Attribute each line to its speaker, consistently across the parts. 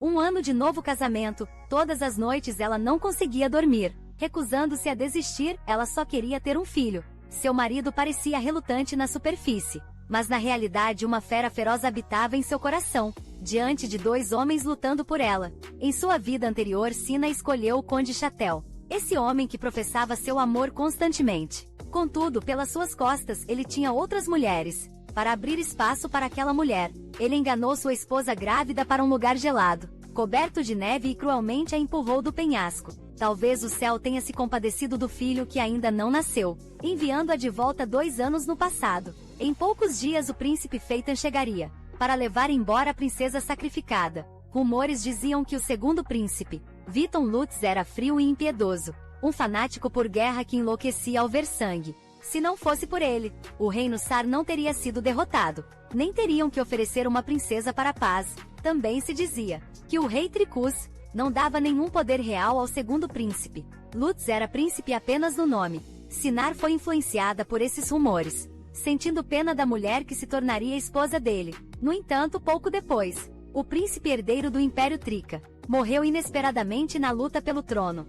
Speaker 1: Um ano de novo casamento, todas as noites ela não conseguia dormir. Recusando-se a desistir, ela só queria ter um filho. Seu marido parecia relutante na superfície, mas na realidade uma fera feroz habitava em seu coração, diante de dois homens lutando por ela. Em sua vida anterior, Sina escolheu o Conde Chatel, esse homem que professava seu amor constantemente. Contudo, pelas suas costas, ele tinha outras mulheres. Para abrir espaço para aquela mulher, ele enganou sua esposa grávida para um lugar gelado, coberto de neve e cruelmente a empurrou do penhasco. Talvez o céu tenha se compadecido do filho que ainda não nasceu, enviando-a de volta 2 anos no passado. Em poucos dias o príncipe Phaeton chegaria, para levar embora a princesa sacrificada. Rumores diziam que o segundo príncipe, Viton Lutz, era frio e impiedoso, um fanático por guerra que enlouquecia ao ver sangue. Se não fosse por ele, o reino Sar não teria sido derrotado, nem teriam que oferecer uma princesa para a paz. Também se dizia que o rei Tricus não dava nenhum poder real ao segundo príncipe. Lutz era príncipe apenas no nome. Sinar foi influenciada por esses rumores, sentindo pena da mulher que se tornaria esposa dele. No entanto, pouco depois, o príncipe herdeiro do Império Trica morreu inesperadamente na luta pelo trono.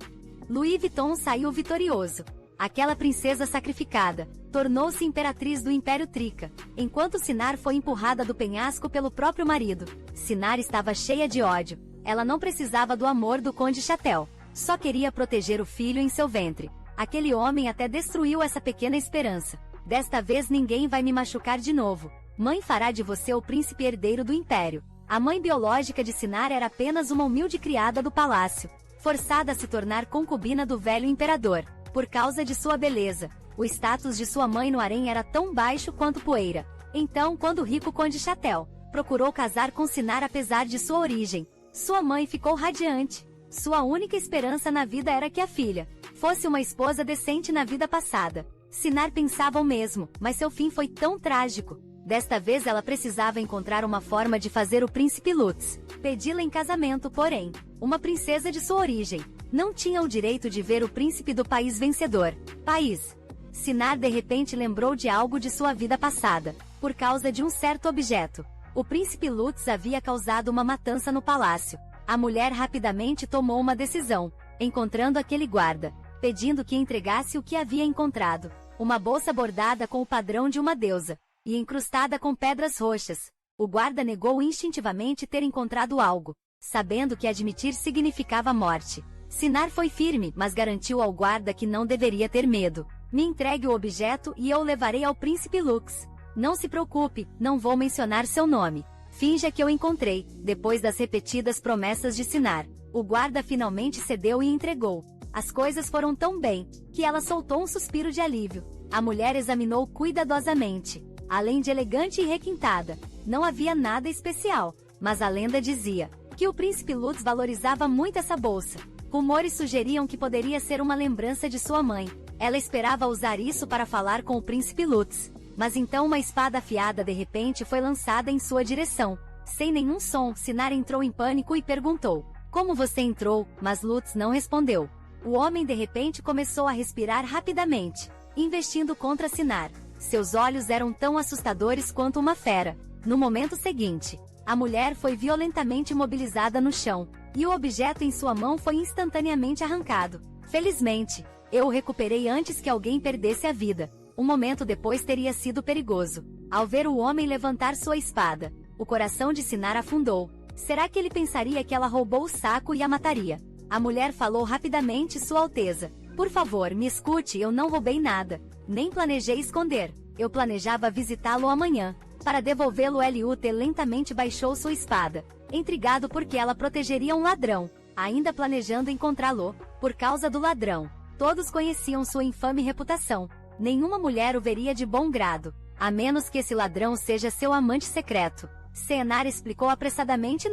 Speaker 1: Louis Vuitton saiu vitorioso. Aquela princesa sacrificada tornou-se imperatriz do Império Trica, enquanto Sinar foi empurrada do penhasco pelo próprio marido. Sinar estava cheia de ódio. Ela não precisava do amor do Conde Chatel, só queria proteger o filho em seu ventre. Aquele homem até destruiu essa pequena esperança. Desta vez ninguém vai me machucar de novo. Mãe fará de você o príncipe herdeiro do Império. A mãe biológica de Sinar era apenas uma humilde criada do palácio, forçada a se tornar concubina do velho imperador. Por causa de sua beleza, o status de sua mãe no harém era tão baixo quanto poeira. Então, quando o rico Conde Chatel procurou casar com Sinar apesar de sua origem, sua mãe ficou radiante. Sua única esperança na vida era que a filha fosse uma esposa decente na vida passada. Sinar pensava o mesmo, mas seu fim foi tão trágico. Desta vez ela precisava encontrar uma forma de fazer o príncipe Lutz pedi-la em casamento, porém, uma princesa de sua origem não tinha o direito de ver o príncipe do país vencedor. Sinar de repente lembrou de algo de sua vida passada, por causa de um certo objeto. O príncipe Lutz havia causado uma matança no palácio. A mulher rapidamente tomou uma decisão, encontrando aquele guarda, pedindo que entregasse o que havia encontrado, uma bolsa bordada com o padrão de uma deusa, e incrustada com pedras roxas. O guarda negou instintivamente ter encontrado algo, sabendo que admitir significava morte. Sinar foi firme, mas garantiu ao guarda que não deveria ter medo. Me entregue o objeto e eu o levarei ao príncipe Lutz. Não se preocupe, não vou mencionar seu nome. Finja que eu encontrei. Depois das repetidas promessas de Sinar, o guarda finalmente cedeu e entregou. As coisas foram tão bem, que ela soltou um suspiro de alívio. A mulher examinou cuidadosamente. Além de elegante e requintada, não havia nada especial, mas a lenda dizia que o príncipe Lutz valorizava muito essa bolsa. Rumores sugeriam que poderia ser uma lembrança de sua mãe. Ela esperava usar isso para falar com o príncipe Lutz. Mas então uma espada afiada de repente foi lançada em sua direção. Sem nenhum som, Sinar entrou em pânico e perguntou: "Como você entrou?" Mas Lutz não respondeu. O homem de repente começou a respirar rapidamente, investindo contra Sinar. Seus olhos eram tão assustadores quanto uma fera. No momento seguinte, a mulher foi violentamente imobilizada no chão, e o objeto em sua mão foi instantaneamente arrancado. Felizmente, eu o recuperei antes que alguém perdesse a vida. Um momento depois teria sido perigoso. Ao ver o homem levantar sua espada, o coração de Sinar afundou. Será que ele pensaria que ela roubou o saco e a mataria? A mulher falou rapidamente: "Sua Alteza, por favor, me escute, eu não roubei nada. Nem planejei esconder. Eu planejava visitá-lo amanhã." Para devolvê-lo, Lut lentamente baixou sua espada, intrigado porque ela protegeria um ladrão, ainda planejando encontrá-lo. Por causa do ladrão, todos conheciam sua infame reputação. Nenhuma mulher o veria de bom grado, a menos que esse ladrão seja seu amante secreto. Sinar explicou apressadamente: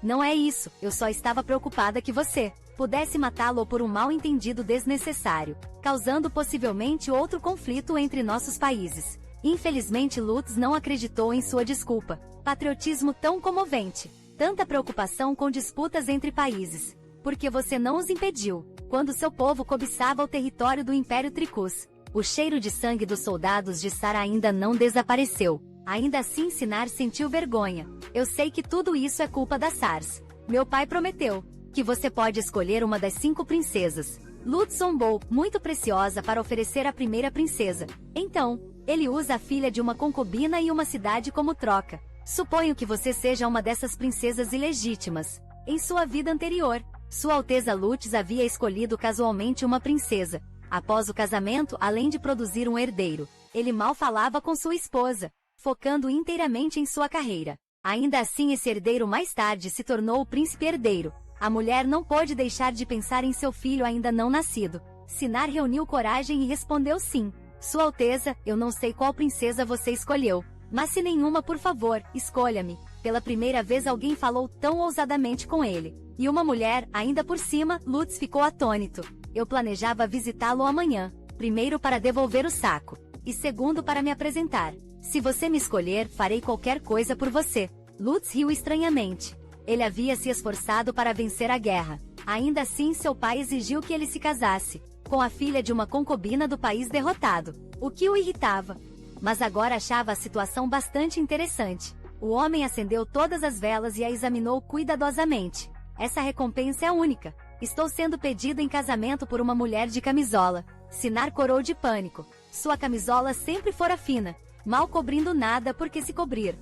Speaker 1: Não é isso, eu só estava preocupada que você pudesse matá-lo por um mal-entendido desnecessário, causando possivelmente outro conflito entre nossos países." Infelizmente Lutz não acreditou em sua desculpa. Patriotismo tão comovente, tanta preocupação com disputas entre países. Porque você não os impediu, quando seu povo cobiçava o território do Império Tricus. O cheiro de sangue dos soldados de Sar ainda não desapareceu. Ainda assim Sinar sentiu vergonha. "Eu sei que tudo isso é culpa da Sars. Meu pai prometeu que você pode escolher uma das 5 princesas. Lutz zombou, muito preciosa para oferecer a primeira princesa. Então, ele usa a filha de uma concubina e uma cidade como troca. Suponho que você seja uma dessas princesas ilegítimas. Em sua vida anterior, Sua Alteza Lutz havia escolhido casualmente uma princesa. Após o casamento, além de produzir um herdeiro, ele mal falava com sua esposa, focando inteiramente em sua carreira. Ainda assim, esse herdeiro mais tarde se tornou o príncipe herdeiro. A mulher não pôde deixar de pensar em seu filho ainda não nascido. Sinar reuniu coragem e respondeu sim. Sua Alteza, eu não sei qual princesa você escolheu, mas se nenhuma, por favor, escolha-me. Pela primeira vez alguém falou tão ousadamente com ele. E uma mulher, ainda por cima, Lutz ficou atônito. Eu planejava visitá-lo amanhã, primeiro para devolver o saco, e segundo para me apresentar. Se você me escolher, farei qualquer coisa por você. Lutz riu estranhamente. Ele havia se esforçado para vencer a guerra. Ainda assim, seu pai exigiu que ele se casasse com a filha de uma concubina do país derrotado, o que o irritava. Mas agora achava a situação bastante interessante. O homem acendeu todas as velas e a examinou cuidadosamente. Essa recompensa é única. Estou sendo pedido em casamento por uma mulher de camisola. Sinar corou de pânico. Sua camisola sempre fora fina, mal cobrindo nada porque se cobrir.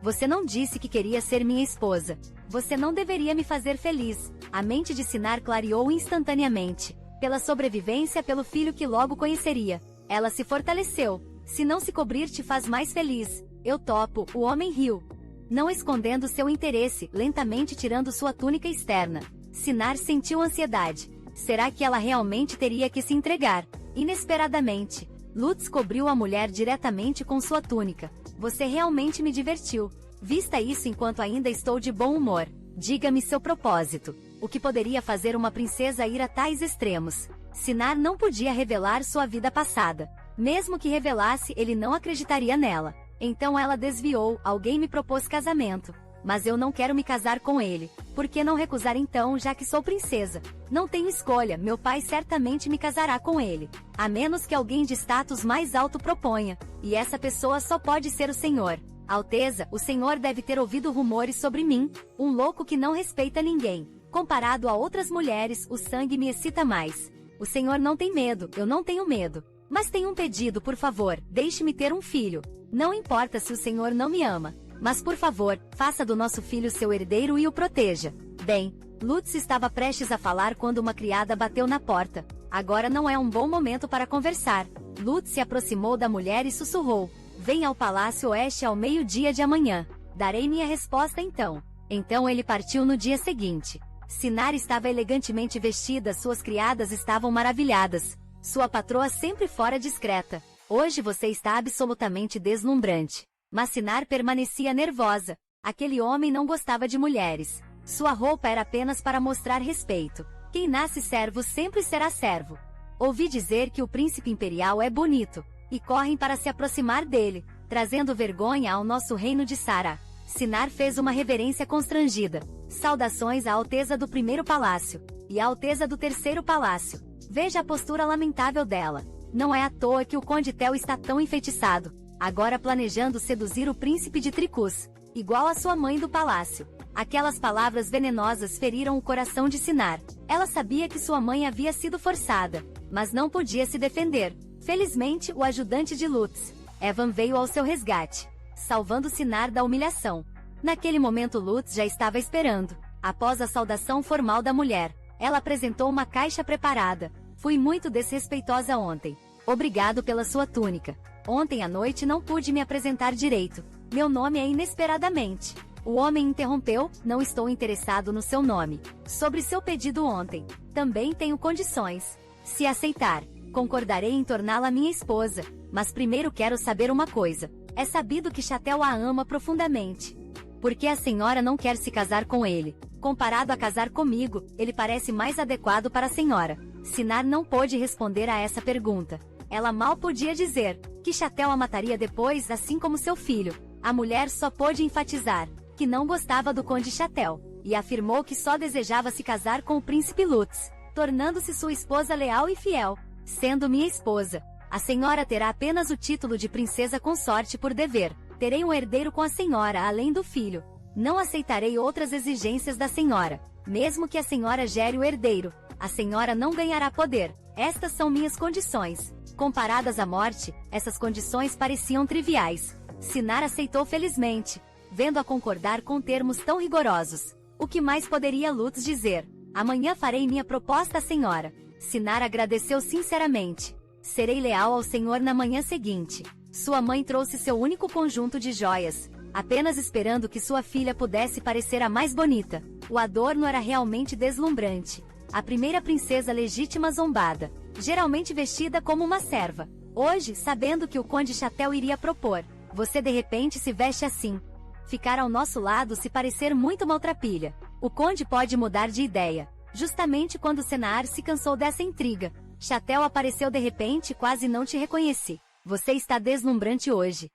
Speaker 1: Você não disse que queria ser minha esposa. Você não deveria me fazer feliz. A mente de Sinar clareou instantaneamente. Pela sobrevivência, pelo filho que logo conheceria. Ela se fortaleceu. Se não se cobrir te faz mais feliz. Eu topo, o homem riu. Não escondendo seu interesse, lentamente tirando sua túnica externa. Sinar sentiu ansiedade. Será que ela realmente teria que se entregar? Inesperadamente, Lutz cobriu a mulher diretamente com sua túnica. Você realmente me divertiu. Vista isso enquanto ainda estou de bom humor. Diga-me seu propósito. O que poderia fazer uma princesa ir a tais extremos? Sinar não podia revelar sua vida passada. Mesmo que revelasse, ele não acreditaria nela. Então ela desviou, alguém me propôs casamento. Mas eu não quero me casar com ele. Por que não recusar então, já que sou princesa? Não tenho escolha, meu pai certamente me casará com ele. A menos que alguém de status mais alto proponha. E essa pessoa só pode ser o senhor. Alteza, o senhor deve ter ouvido rumores sobre mim. Um louco que não respeita ninguém. Comparado a outras mulheres, o sangue me excita mais. O senhor não tem medo, eu não tenho medo. Mas tenho um pedido, por favor, deixe-me ter um filho. Não importa se o senhor não me ama. Mas por favor, faça do nosso filho seu herdeiro e o proteja. Bem, Lutz estava prestes a falar quando uma criada bateu na porta. Agora não é um bom momento para conversar. Lutz se aproximou da mulher e sussurrou. Venha ao Palácio Oeste ao meio-dia de amanhã. Darei minha resposta então. Então ele partiu no dia seguinte. Sinar estava elegantemente vestida, suas criadas estavam maravilhadas. Sua patroa sempre fora discreta. Hoje você está absolutamente deslumbrante. Mas Sinar permanecia nervosa. Aquele homem não gostava de mulheres. Sua roupa era apenas para mostrar respeito. Quem nasce servo sempre será servo. Ouvi dizer que o príncipe imperial é bonito. E correm para se aproximar dele, trazendo vergonha ao nosso reino de Sara. Sinar fez uma reverência constrangida. Saudações à Alteza do primeiro palácio. E à Alteza do terceiro palácio. Veja a postura lamentável dela. Não é à toa que o Conde Tel está tão enfeitiçado. Agora planejando seduzir o príncipe de Tricus, igual a sua mãe do palácio. Aquelas palavras venenosas feriram o coração de Sinar. Ela sabia que sua mãe havia sido forçada, mas não podia se defender. Felizmente, o ajudante de Lutz, Evan, veio ao seu resgate, salvando Sinar da humilhação. Naquele momento Lutz já estava esperando. Após a saudação formal da mulher, ela apresentou uma caixa preparada. Fui muito desrespeitosa ontem. Obrigado pela sua túnica. Ontem à noite não pude me apresentar direito. Meu nome é inesperadamente. O homem interrompeu, não estou interessado no seu nome. Sobre seu pedido ontem. Também tenho condições. Se aceitar, concordarei em torná-la minha esposa. Mas primeiro quero saber uma coisa. É sabido que Chatel a ama profundamente. Por que a senhora não quer se casar com ele? Comparado a casar comigo, ele parece mais adequado para a senhora. Sinar não pôde responder a essa pergunta. Ela mal podia dizer que Chatel a mataria depois, assim como seu filho. A mulher só pôde enfatizar que não gostava do Conde Chatel, e afirmou que só desejava se casar com o príncipe Lutz, tornando-se sua esposa leal e fiel. Sendo minha esposa, a senhora terá apenas o título de princesa consorte por dever. Terei um herdeiro com a senhora, além do filho. Não aceitarei outras exigências da senhora. Mesmo que a senhora gere o herdeiro, a senhora não ganhará poder. Estas são minhas condições. Comparadas à morte, essas condições pareciam triviais. Sinar aceitou felizmente, vendo-a concordar com termos tão rigorosos. O que mais poderia Lutz dizer? Amanhã farei minha proposta à senhora. Sinar agradeceu sinceramente. Serei leal ao senhor na manhã seguinte. Sua mãe trouxe seu único conjunto de joias, apenas esperando que sua filha pudesse parecer a mais bonita. O adorno era realmente deslumbrante. A primeira princesa legítima zombada, geralmente vestida como uma serva. Hoje, sabendo que o Conde Chatel iria propor, você de repente se veste assim. Ficar ao nosso lado se parecer muito maltrapilha. O Conde pode mudar de ideia. Justamente quando Senar se cansou dessa intriga, Chatel apareceu de repente e quase não te reconheci. Você está deslumbrante hoje.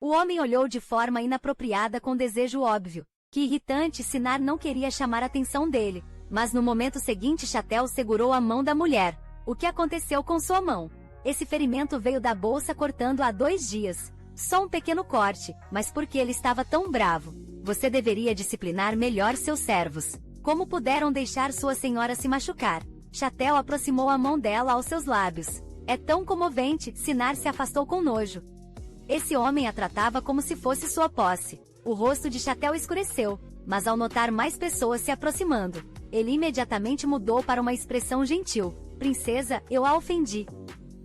Speaker 1: O homem olhou de forma inapropriada com desejo óbvio. Que irritante, Sinar não queria chamar a atenção dele. Mas no momento seguinte Chatel segurou a mão da mulher. O que aconteceu com sua mão? Esse ferimento veio da bolsa cortando há 2 dias. Só um pequeno corte, mas por que ele estava tão bravo? Você deveria disciplinar melhor seus servos. Como puderam deixar sua senhora se machucar? Chatel aproximou a mão dela aos seus lábios. É tão comovente, Sinar se afastou com nojo. Esse homem a tratava como se fosse sua posse. O rosto de Chatel escureceu, mas ao notar mais pessoas se aproximando, ele imediatamente mudou para uma expressão gentil. Princesa, eu a ofendi.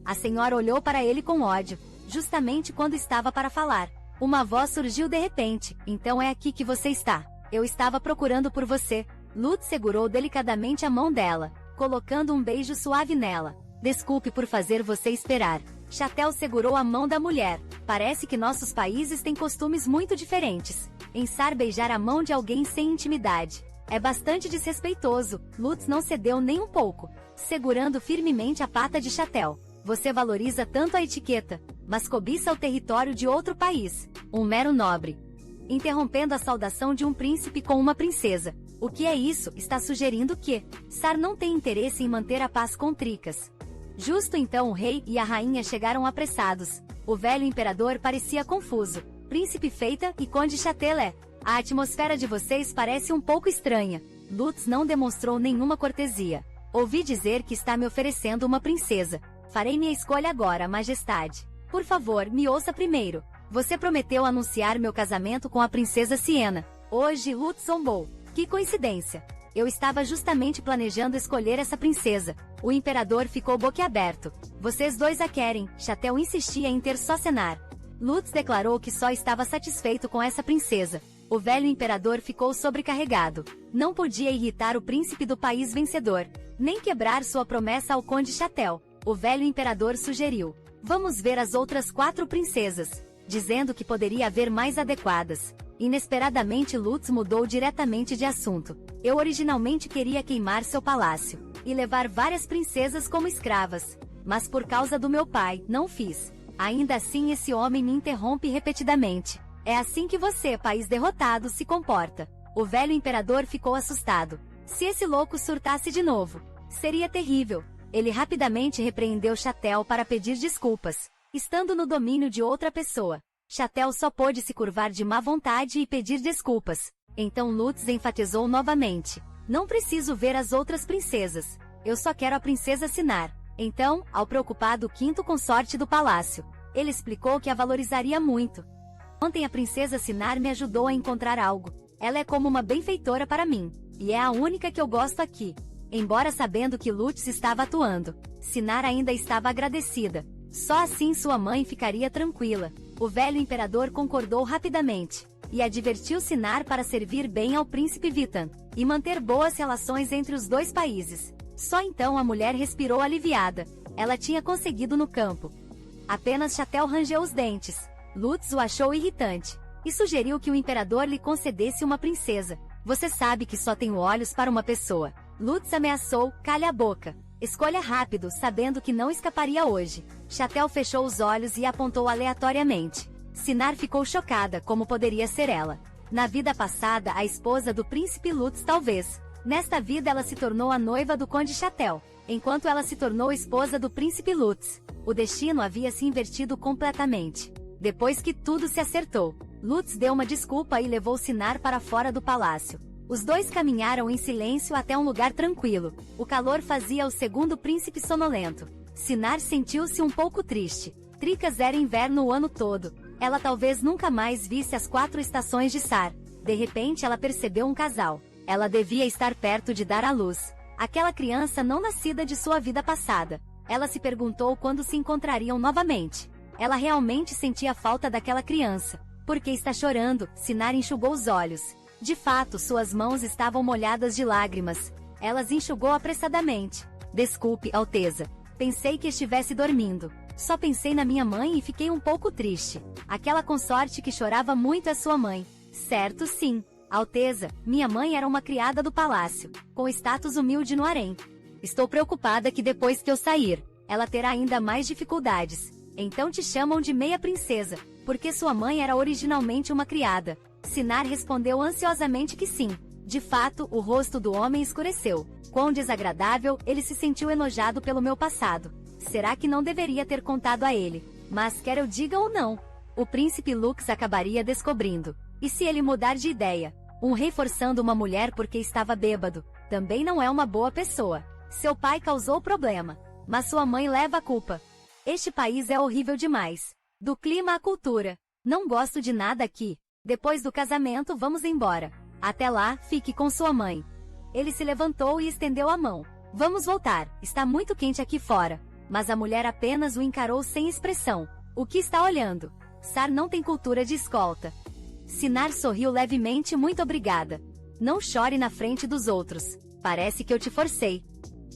Speaker 1: A senhora olhou para ele com ódio, justamente quando estava para falar. Uma voz surgiu de repente. Então é aqui que você está. Eu estava procurando por você. Lutz segurou delicadamente a mão dela, colocando um beijo suave nela. Desculpe por fazer você esperar. Chatel segurou a mão da mulher. Parece que nossos países têm costumes muito diferentes. Pensar beijar a mão de alguém sem intimidade é bastante desrespeitoso. Lutz não cedeu nem um pouco, segurando firmemente a pata de Chatel. Você valoriza tanto a etiqueta, mas cobiça o território de outro país. Um mero nobre. Interrompendo a saudação de um príncipe com uma princesa. O que é isso? Está sugerindo que Sar não tem interesse em manter a paz com Tricas. Justo então o rei e a rainha chegaram apressados. O velho imperador parecia confuso. Príncipe Feita e Conde Chatelet, a atmosfera de vocês parece um pouco estranha. Lutz não demonstrou nenhuma cortesia. Ouvi dizer que está me oferecendo uma princesa. Farei minha escolha agora, majestade. Por favor, me ouça primeiro. Você prometeu anunciar meu casamento com a princesa Siena. Hoje Lutz zombou. Que coincidência. Eu estava justamente planejando escolher essa princesa. O imperador ficou boquiaberto. Vocês dois a querem. Chatel insistia em ter só Senar. Lutz declarou que só estava satisfeito com essa princesa. O velho imperador ficou sobrecarregado. Não podia irritar o príncipe do país vencedor, nem quebrar sua promessa ao conde Chatel. O velho imperador sugeriu: vamos ver as outras 4 princesas, dizendo que poderia haver mais adequadas. Inesperadamente Lutz mudou diretamente de assunto. Eu originalmente queria queimar seu palácio e levar várias princesas como escravas, mas por causa do meu pai, não fiz. Ainda assim esse homem me interrompe repetidamente. É assim que você, país derrotado, se comporta. O velho imperador ficou assustado. Se esse louco surtasse de novo, seria terrível. Ele rapidamente repreendeu Chatel para pedir desculpas, estando no domínio de outra pessoa. Chatel só pôde se curvar de má vontade e pedir desculpas. Então Lutz enfatizou novamente: não preciso ver as outras princesas. Eu só quero a princesa Sinar. Então, ao preocupado quinto consorte do palácio, ele explicou que a valorizaria muito. Ontem a princesa Sinar me ajudou a encontrar algo. Ela é como uma benfeitora para mim, e é a única que eu gosto aqui. Embora sabendo que Lutz estava atuando, Sinar ainda estava agradecida. Só assim sua mãe ficaria tranquila. O velho imperador concordou rapidamente, e advertiu Sinar para servir bem ao príncipe Vitan, e manter boas relações entre os dois países. Só então a mulher respirou aliviada. Ela tinha conseguido no campo. Apenas Chatel rangeu os dentes. Lutz o achou irritante, e sugeriu que o imperador lhe concedesse uma princesa. Você sabe que só tenho olhos para uma pessoa. Lutz ameaçou: calha a boca. Escolha rápido, sabendo que não escaparia hoje. Chatel fechou os olhos e apontou aleatoriamente. Sinar ficou chocada, como poderia ser ela. Na vida passada, a esposa do príncipe Lutz talvez. Nesta vida ela se tornou a noiva do conde Chatel, enquanto ela se tornou esposa do príncipe Lutz. O destino havia se invertido completamente. Depois que tudo se acertou, Lutz deu uma desculpa e levou Sinar para fora do palácio. Os dois caminharam em silêncio até um lugar tranquilo. O calor fazia o segundo príncipe sonolento. Sinar sentiu-se um pouco triste. Tricas era inverno o ano todo. Ela talvez nunca mais visse as 4 estações de Sar. De repente ela percebeu um casal. Ela devia estar perto de dar à luz. Aquela criança não nascida de sua vida passada. Ela se perguntou quando se encontrariam novamente. Ela realmente sentia falta daquela criança. Por que está chorando? Sinar enxugou os olhos. De fato, suas mãos estavam molhadas de lágrimas. Elas enxugou apressadamente. Desculpe, Alteza. Pensei que estivesse dormindo. Só pensei na minha mãe e fiquei um pouco triste. Aquela consorte que chorava muito é sua mãe. Certo, sim. Alteza, minha mãe era uma criada do palácio, com status humilde no harém. Estou preocupada que depois que eu sair, ela terá ainda mais dificuldades. Então te chamam de meia princesa, porque sua mãe era originalmente uma criada. Sinar respondeu ansiosamente que sim. De fato, o rosto do homem escureceu. Quão desagradável, ele se sentiu enojado pelo meu passado. Será que não deveria ter contado a ele? Mas quer eu diga ou não? O príncipe Lux acabaria descobrindo. E se ele mudar de ideia? Um rei forçando uma mulher porque estava bêbado, também não é uma boa pessoa. Seu pai causou problema, mas sua mãe leva a culpa. Este país é horrível demais. Do clima à cultura. Não gosto de nada aqui. Depois do casamento vamos embora. Até lá, fique com sua mãe. Ele se levantou e estendeu a mão. Vamos voltar, está muito quente aqui fora. Mas a mulher apenas o encarou sem expressão. O que está olhando? Sar não tem cultura de escolta. Sinar sorriu levemente. Muito obrigada. Não chore na frente dos outros. Parece que eu te forcei.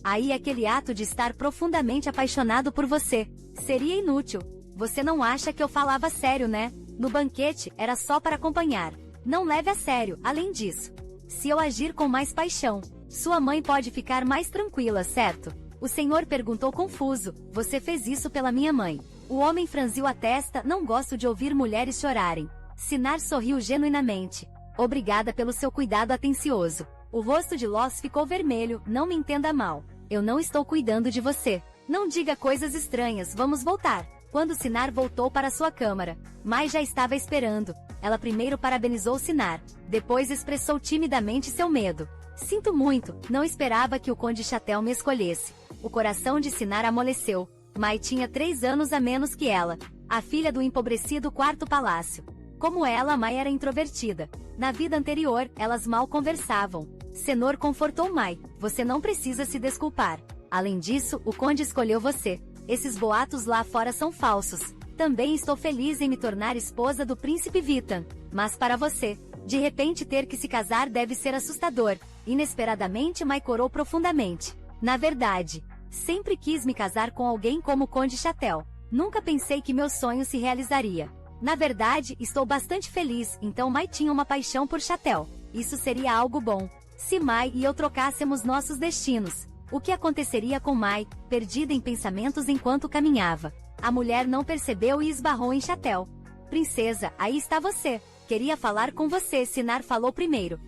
Speaker 1: Aí aquele ato de estar profundamente apaixonado por você. Seria inútil. Você não acha que eu falava sério, né? No banquete, era só para acompanhar. Não leve a sério, além disso. Se eu agir com mais paixão, sua mãe pode ficar mais tranquila, certo? O senhor perguntou confuso. Você fez isso pela minha mãe. O homem franziu a testa. Não gosto de ouvir mulheres chorarem. Sinar sorriu genuinamente. Obrigada pelo seu cuidado atencioso. O rosto de Loz ficou vermelho. Não me entenda mal. Eu não estou cuidando de você. Não diga coisas estranhas. Vamos voltar. Quando Sinar voltou para sua câmara, Mai já estava esperando. Ela primeiro parabenizou Sinar. Depois expressou timidamente seu medo. Sinto muito. Não esperava que o Conde Chatel me escolhesse. O coração de Sinar amoleceu. Mai tinha 3 anos a menos que ela. A filha do empobrecido quarto palácio. Como ela, Mai era introvertida. Na vida anterior, elas mal conversavam. Senor confortou Mai. Você não precisa se desculpar. Além disso, o conde escolheu você. Esses boatos lá fora são falsos. Também estou feliz em me tornar esposa do príncipe Vitan. Mas para você, de repente ter que se casar deve ser assustador. Inesperadamente Mai corou profundamente. Na verdade, sempre quis me casar com alguém como o Conde Chatel. Nunca pensei que meu sonho se realizaria. Na verdade, estou bastante feliz. Então Mai tinha uma paixão por Chatel. Isso seria algo bom. Se Mai e eu trocássemos nossos destinos. O que aconteceria com Mai, perdida em pensamentos enquanto caminhava? A mulher não percebeu e esbarrou em Chatel. Princesa, aí está você. Queria falar com você. Sinar falou primeiro.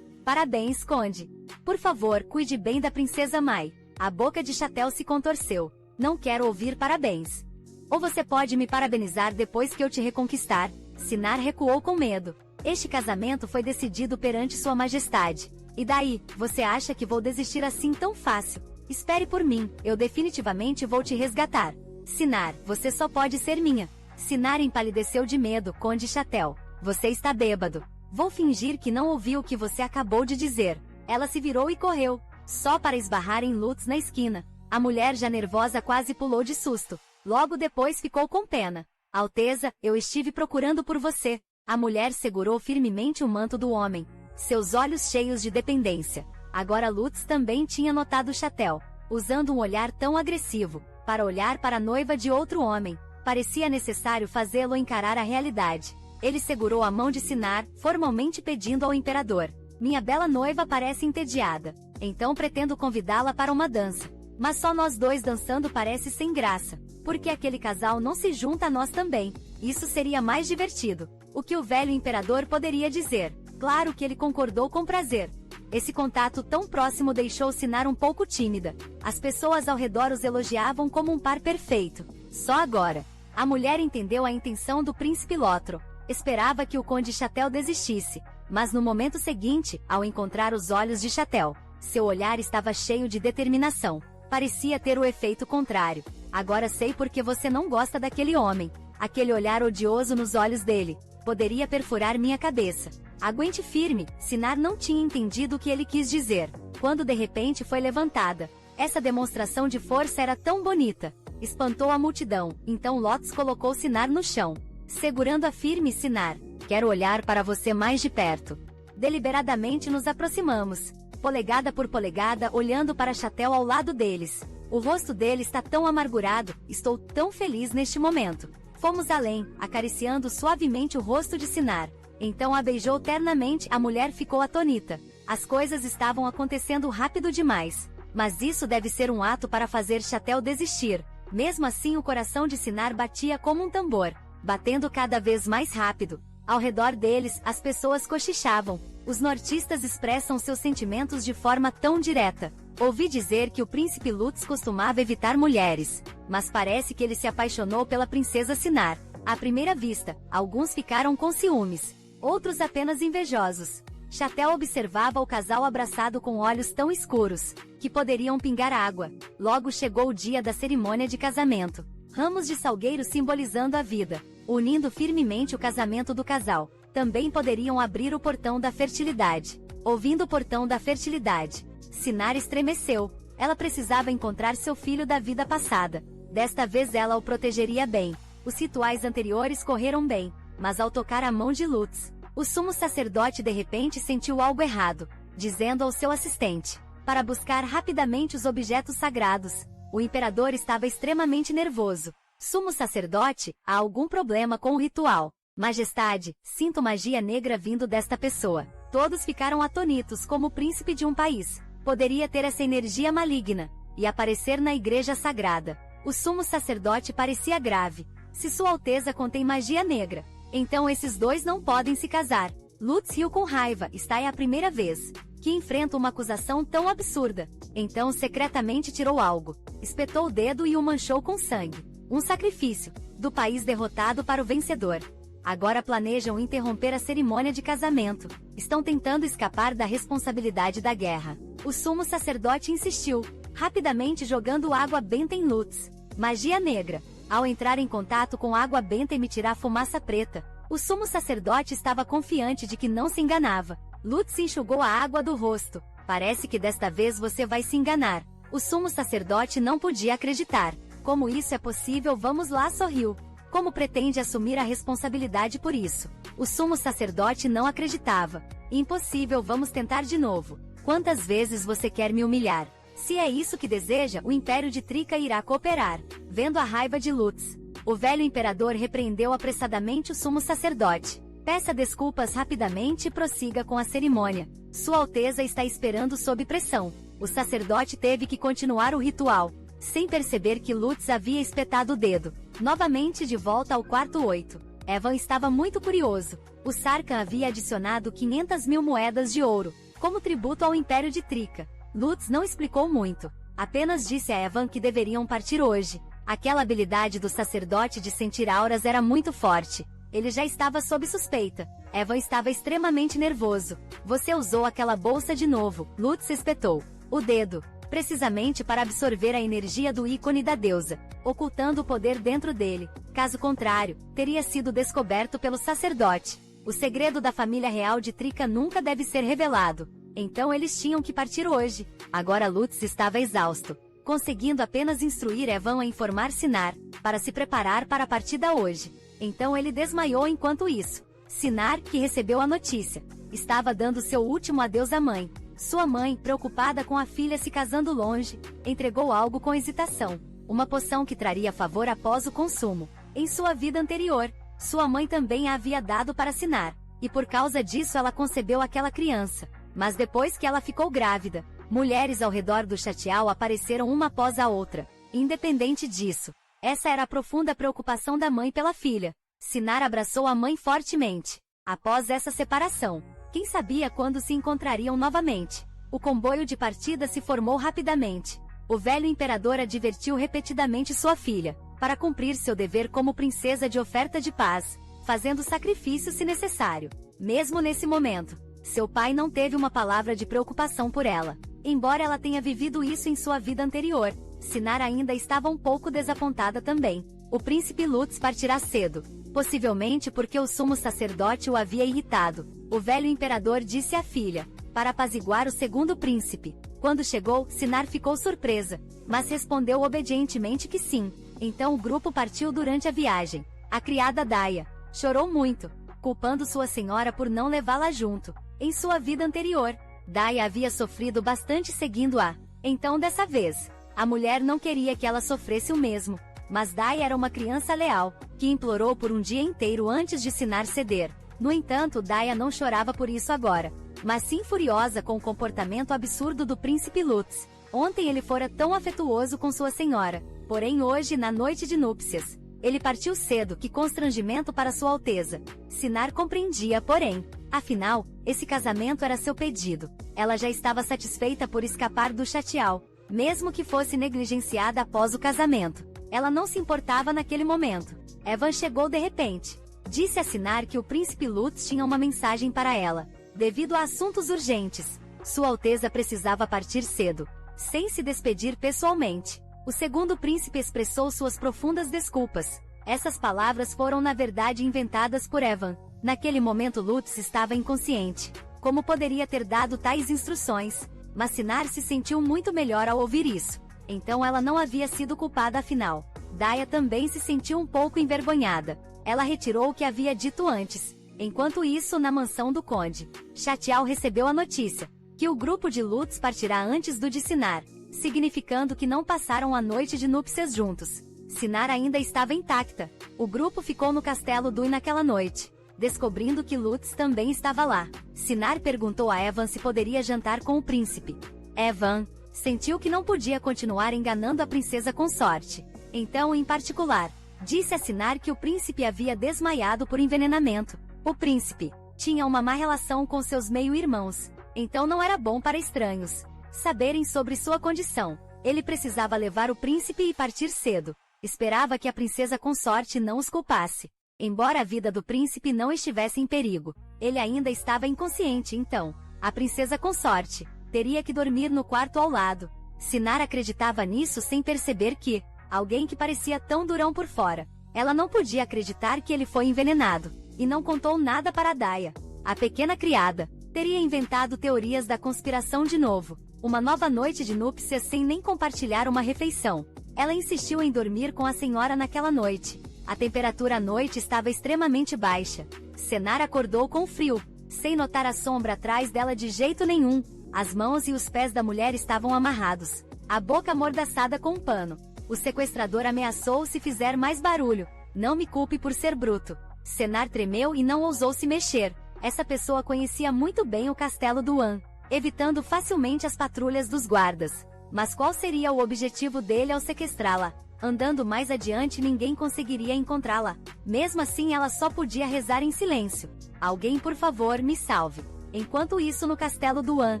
Speaker 1: Parabéns, Conde. Por favor, cuide bem da princesa Mai. A boca de Chatel se contorceu. Não quero ouvir parabéns. Ou você pode me parabenizar depois que eu te reconquistar. Sinar recuou com medo. Este casamento foi decidido perante Sua Majestade. E daí, você acha que vou desistir assim tão fácil? Espere por mim, eu definitivamente vou te resgatar. Sinar, você só pode ser minha. Sinar empalideceu de medo. Conde Chatel, você está bêbado. Vou fingir que não ouvi o que você acabou de dizer. Ela se virou e correu, só para esbarrar em Lutz na esquina. A mulher, já nervosa, quase pulou de susto. Logo depois ficou com pena. Alteza, eu estive procurando por você. A mulher segurou firmemente o manto do homem, seus olhos cheios de dependência. Agora Lutz também tinha notado Chatel, usando um olhar tão agressivo, para olhar para a noiva de outro homem. Parecia necessário fazê-lo encarar a realidade. Ele segurou a mão de Sinar, formalmente pedindo ao imperador. Minha bela noiva parece entediada. Então pretendo convidá-la para uma dança. Mas só nós dois dançando parece sem graça. Porque aquele casal não se junta a nós também. Isso seria mais divertido. O que o velho imperador poderia dizer? Claro que ele concordou com prazer. Esse contato tão próximo deixou Sinar um pouco tímida. As pessoas ao redor os elogiavam como um par perfeito. Só agora, a mulher entendeu a intenção do príncipe Lotro. Esperava que o Conde Chatel desistisse, mas no momento seguinte, ao encontrar os olhos de Chatel, seu olhar estava cheio de determinação. Parecia ter o efeito contrário. Agora sei por que você não gosta daquele homem. Aquele olhar odioso nos olhos dele poderia perfurar minha cabeça. Aguente firme. Sinar não tinha entendido o que ele quis dizer, quando de repente foi levantada. Essa demonstração de força era tão bonita. Espantou a multidão, então Lotus colocou Sinar no chão. Segurando-a firme, Sinar, quero olhar para você mais de perto. Deliberadamente nos aproximamos, polegada por polegada, olhando para Chatel ao lado deles. O rosto dele está tão amargurado, estou tão feliz neste momento. Fomos além, acariciando suavemente o rosto de Sinar. Então a beijou ternamente, a mulher ficou atônita. As coisas estavam acontecendo rápido demais. Mas isso deve ser um ato para fazer Chatel desistir. Mesmo assim o coração de Sinar batia como um tambor, batendo cada vez mais rápido. Ao redor deles, as pessoas cochichavam. Os nortistas expressam seus sentimentos de forma tão direta. Ouvi dizer que o príncipe Lutz costumava evitar mulheres, mas parece que ele se apaixonou pela princesa Sinar. À primeira vista, alguns ficaram com ciúmes, outros apenas invejosos. Chatel observava o casal abraçado com olhos tão escuros que poderiam pingar água. Logo chegou o dia da cerimônia de casamento. Ramos de salgueiro simbolizando a vida, unindo firmemente o casamento do casal. Também poderiam abrir o portão da fertilidade. Ouvindo o portão da fertilidade, Sinar estremeceu. Ela precisava encontrar seu filho da vida passada. Desta vez ela o protegeria bem. Os rituais anteriores correram bem, mas ao tocar a mão de Lutz, o sumo sacerdote de repente sentiu algo errado, dizendo ao seu assistente para buscar rapidamente os objetos sagrados. O imperador estava extremamente nervoso. Sumo sacerdote, há algum problema com o ritual? Majestade, sinto magia negra vindo desta pessoa. Todos ficaram atônitos como o príncipe de um país poderia ter essa energia maligna e aparecer na igreja sagrada. O sumo sacerdote parecia grave. Se Sua Alteza contém magia negra, então esses dois não podem se casar. Lutz riu com raiva. Está é a primeira vez que enfrenta uma acusação tão absurda. Então secretamente tirou algo, espetou o dedo e o manchou com sangue. Um sacrifício do país derrotado para o vencedor. Agora planejam interromper a cerimônia de casamento. Estão tentando escapar da responsabilidade da guerra. O sumo sacerdote insistiu, rapidamente jogando água benta em Lutz. Magia negra. Ao entrar em contato com água benta emitirá fumaça preta. O sumo sacerdote estava confiante de que não se enganava. Lutz enxugou a água do rosto. Parece que desta vez você vai se enganar. O sumo sacerdote não podia acreditar. Como isso é possível? Vamos lá, sorriu. Como pretende assumir a responsabilidade por isso? O sumo sacerdote não acreditava. Impossível, vamos tentar de novo. Quantas vezes você quer me humilhar? Se é isso que deseja, o Império de Trica irá cooperar. Vendo a raiva de Lutz, o velho imperador repreendeu apressadamente o sumo sacerdote. Peça desculpas rapidamente e prossiga com a cerimônia. Sua Alteza está esperando sob pressão. O sacerdote teve que continuar o ritual, sem perceber que Lutz havia espetado o dedo. Novamente de volta ao quarto 8. Evan estava muito curioso. O Sarkhan havia adicionado 500.000 moedas de ouro, como tributo ao Império de Trica. Lutz não explicou muito. Apenas disse a Evan que deveriam partir hoje. Aquela habilidade do sacerdote de sentir auras era muito forte. Ele já estava sob suspeita. Evan estava extremamente nervoso. Você usou aquela bolsa de novo. Lutz espetou o dedo, precisamente para absorver a energia do ícone da deusa, ocultando o poder dentro dele. Caso contrário, teria sido descoberto pelo sacerdote. O segredo da família real de Trica nunca deve ser revelado. Então eles tinham que partir hoje. Agora Lutz estava exausto, conseguindo apenas instruir Evan a informar Sinar, para se preparar para a partida hoje. Então ele desmaiou enquanto isso. Sinar, que recebeu a notícia, estava dando seu último adeus à mãe. Sua mãe, preocupada com a filha se casando longe, entregou algo com hesitação. Uma poção que traria favor após o consumo. Em sua vida anterior, sua mãe também a havia dado para Sinar, e por causa disso ela concebeu aquela criança. Mas depois que ela ficou grávida, mulheres ao redor do Chateau apareceram uma após a outra. Independente disso, essa era a profunda preocupação da mãe pela filha. Sinar abraçou a mãe fortemente. Após essa separação, quem sabia quando se encontrariam novamente? O comboio de partida se formou rapidamente. O velho imperador advertiu repetidamente sua filha, para cumprir seu dever como princesa de oferta de paz. fazendo sacrifício se necessário. Mesmo nesse momento, seu pai não teve uma palavra de preocupação por ela. Embora ela tenha vivido isso em sua vida anterior, Sinar ainda estava um pouco desapontada também. O príncipe Lutz partirá cedo, possivelmente porque o sumo sacerdote o havia irritado. O velho imperador disse à filha, para apaziguar o segundo príncipe. Quando chegou, Sinar ficou surpresa, mas respondeu obedientemente que sim. Então o grupo partiu durante a viagem. A criada Daya chorou muito, culpando sua senhora por não levá-la junto. Em sua vida anterior, Daya havia sofrido bastante seguindo-a. Então dessa vez, a mulher não queria que ela sofresse o mesmo. Mas Daya era uma criança leal, que implorou por um dia inteiro antes de Sinar ceder. No entanto, Daya não chorava por isso agora, mas sim furiosa com o comportamento absurdo do príncipe Lutz. Ontem ele fora tão afetuoso com sua senhora, porém hoje, na noite de núpcias, ele partiu cedo. Que constrangimento para Sua Alteza. Sinar compreendia, porém. Afinal, esse casamento era seu pedido. Ela já estava satisfeita por escapar do Chatial, mesmo que fosse negligenciada após o casamento. Ela não se importava naquele momento. Evan chegou de repente. Disse a Sinar que o príncipe Lutz tinha uma mensagem para ela. Devido a assuntos urgentes, Sua Alteza precisava partir cedo, sem se despedir pessoalmente. O segundo príncipe expressou suas profundas desculpas. Essas palavras foram na verdade inventadas por Evan. Naquele momento Lutz estava inconsciente. Como poderia ter dado tais instruções? Mas Sinar se sentiu muito melhor ao ouvir isso. Então ela não havia sido culpada afinal. Daya também se sentiu um pouco envergonhada. Ela retirou o que havia dito antes. Enquanto isso, na mansão do conde, Chatial recebeu a notícia que o grupo de Lutz partirá antes do de Sinar, significando que não passaram a noite de núpcias juntos. Sinar ainda estava intacta. O grupo ficou no castelo Dui naquela noite, descobrindo que Lutz também estava lá. Sinar perguntou a Evan se poderia jantar com o príncipe. Evan sentiu que não podia continuar enganando a princesa consorte. Então, em particular, disse a Sinar que o príncipe havia desmaiado por envenenamento. O príncipe tinha uma má relação com seus meio-irmãos, então não era bom para estranhos saberem sobre sua condição. Ele precisava levar o príncipe e partir cedo. Esperava que a princesa consorte não os culpasse. Embora a vida do príncipe não estivesse em perigo, ele ainda estava inconsciente, então a princesa consorte teria que dormir no quarto ao lado. Sinar acreditava nisso sem perceber que alguém que parecia tão durão por fora. Ela não podia acreditar que ele foi envenenado, e não contou nada para Daya. A pequena criada teria inventado teorias da conspiração de novo. Uma nova noite de núpcias sem nem compartilhar uma refeição. Ela insistiu em dormir com a senhora naquela noite. A temperatura à noite estava extremamente baixa. Sinar acordou com frio, sem notar a sombra atrás dela de jeito nenhum. As mãos e os pés da mulher estavam amarrados, a boca amordaçada com um pano. O sequestrador ameaçou se fizer mais barulho. Não me culpe por ser bruto. Sinar tremeu e não ousou se mexer. Essa pessoa conhecia muito bem o castelo do An, evitando facilmente as patrulhas dos guardas. Mas qual seria o objetivo dele ao sequestrá-la? Andando mais adiante, ninguém conseguiria encontrá-la. Mesmo assim, ela só podia rezar em silêncio. Alguém, por favor, me salve. Enquanto isso, no castelo do An,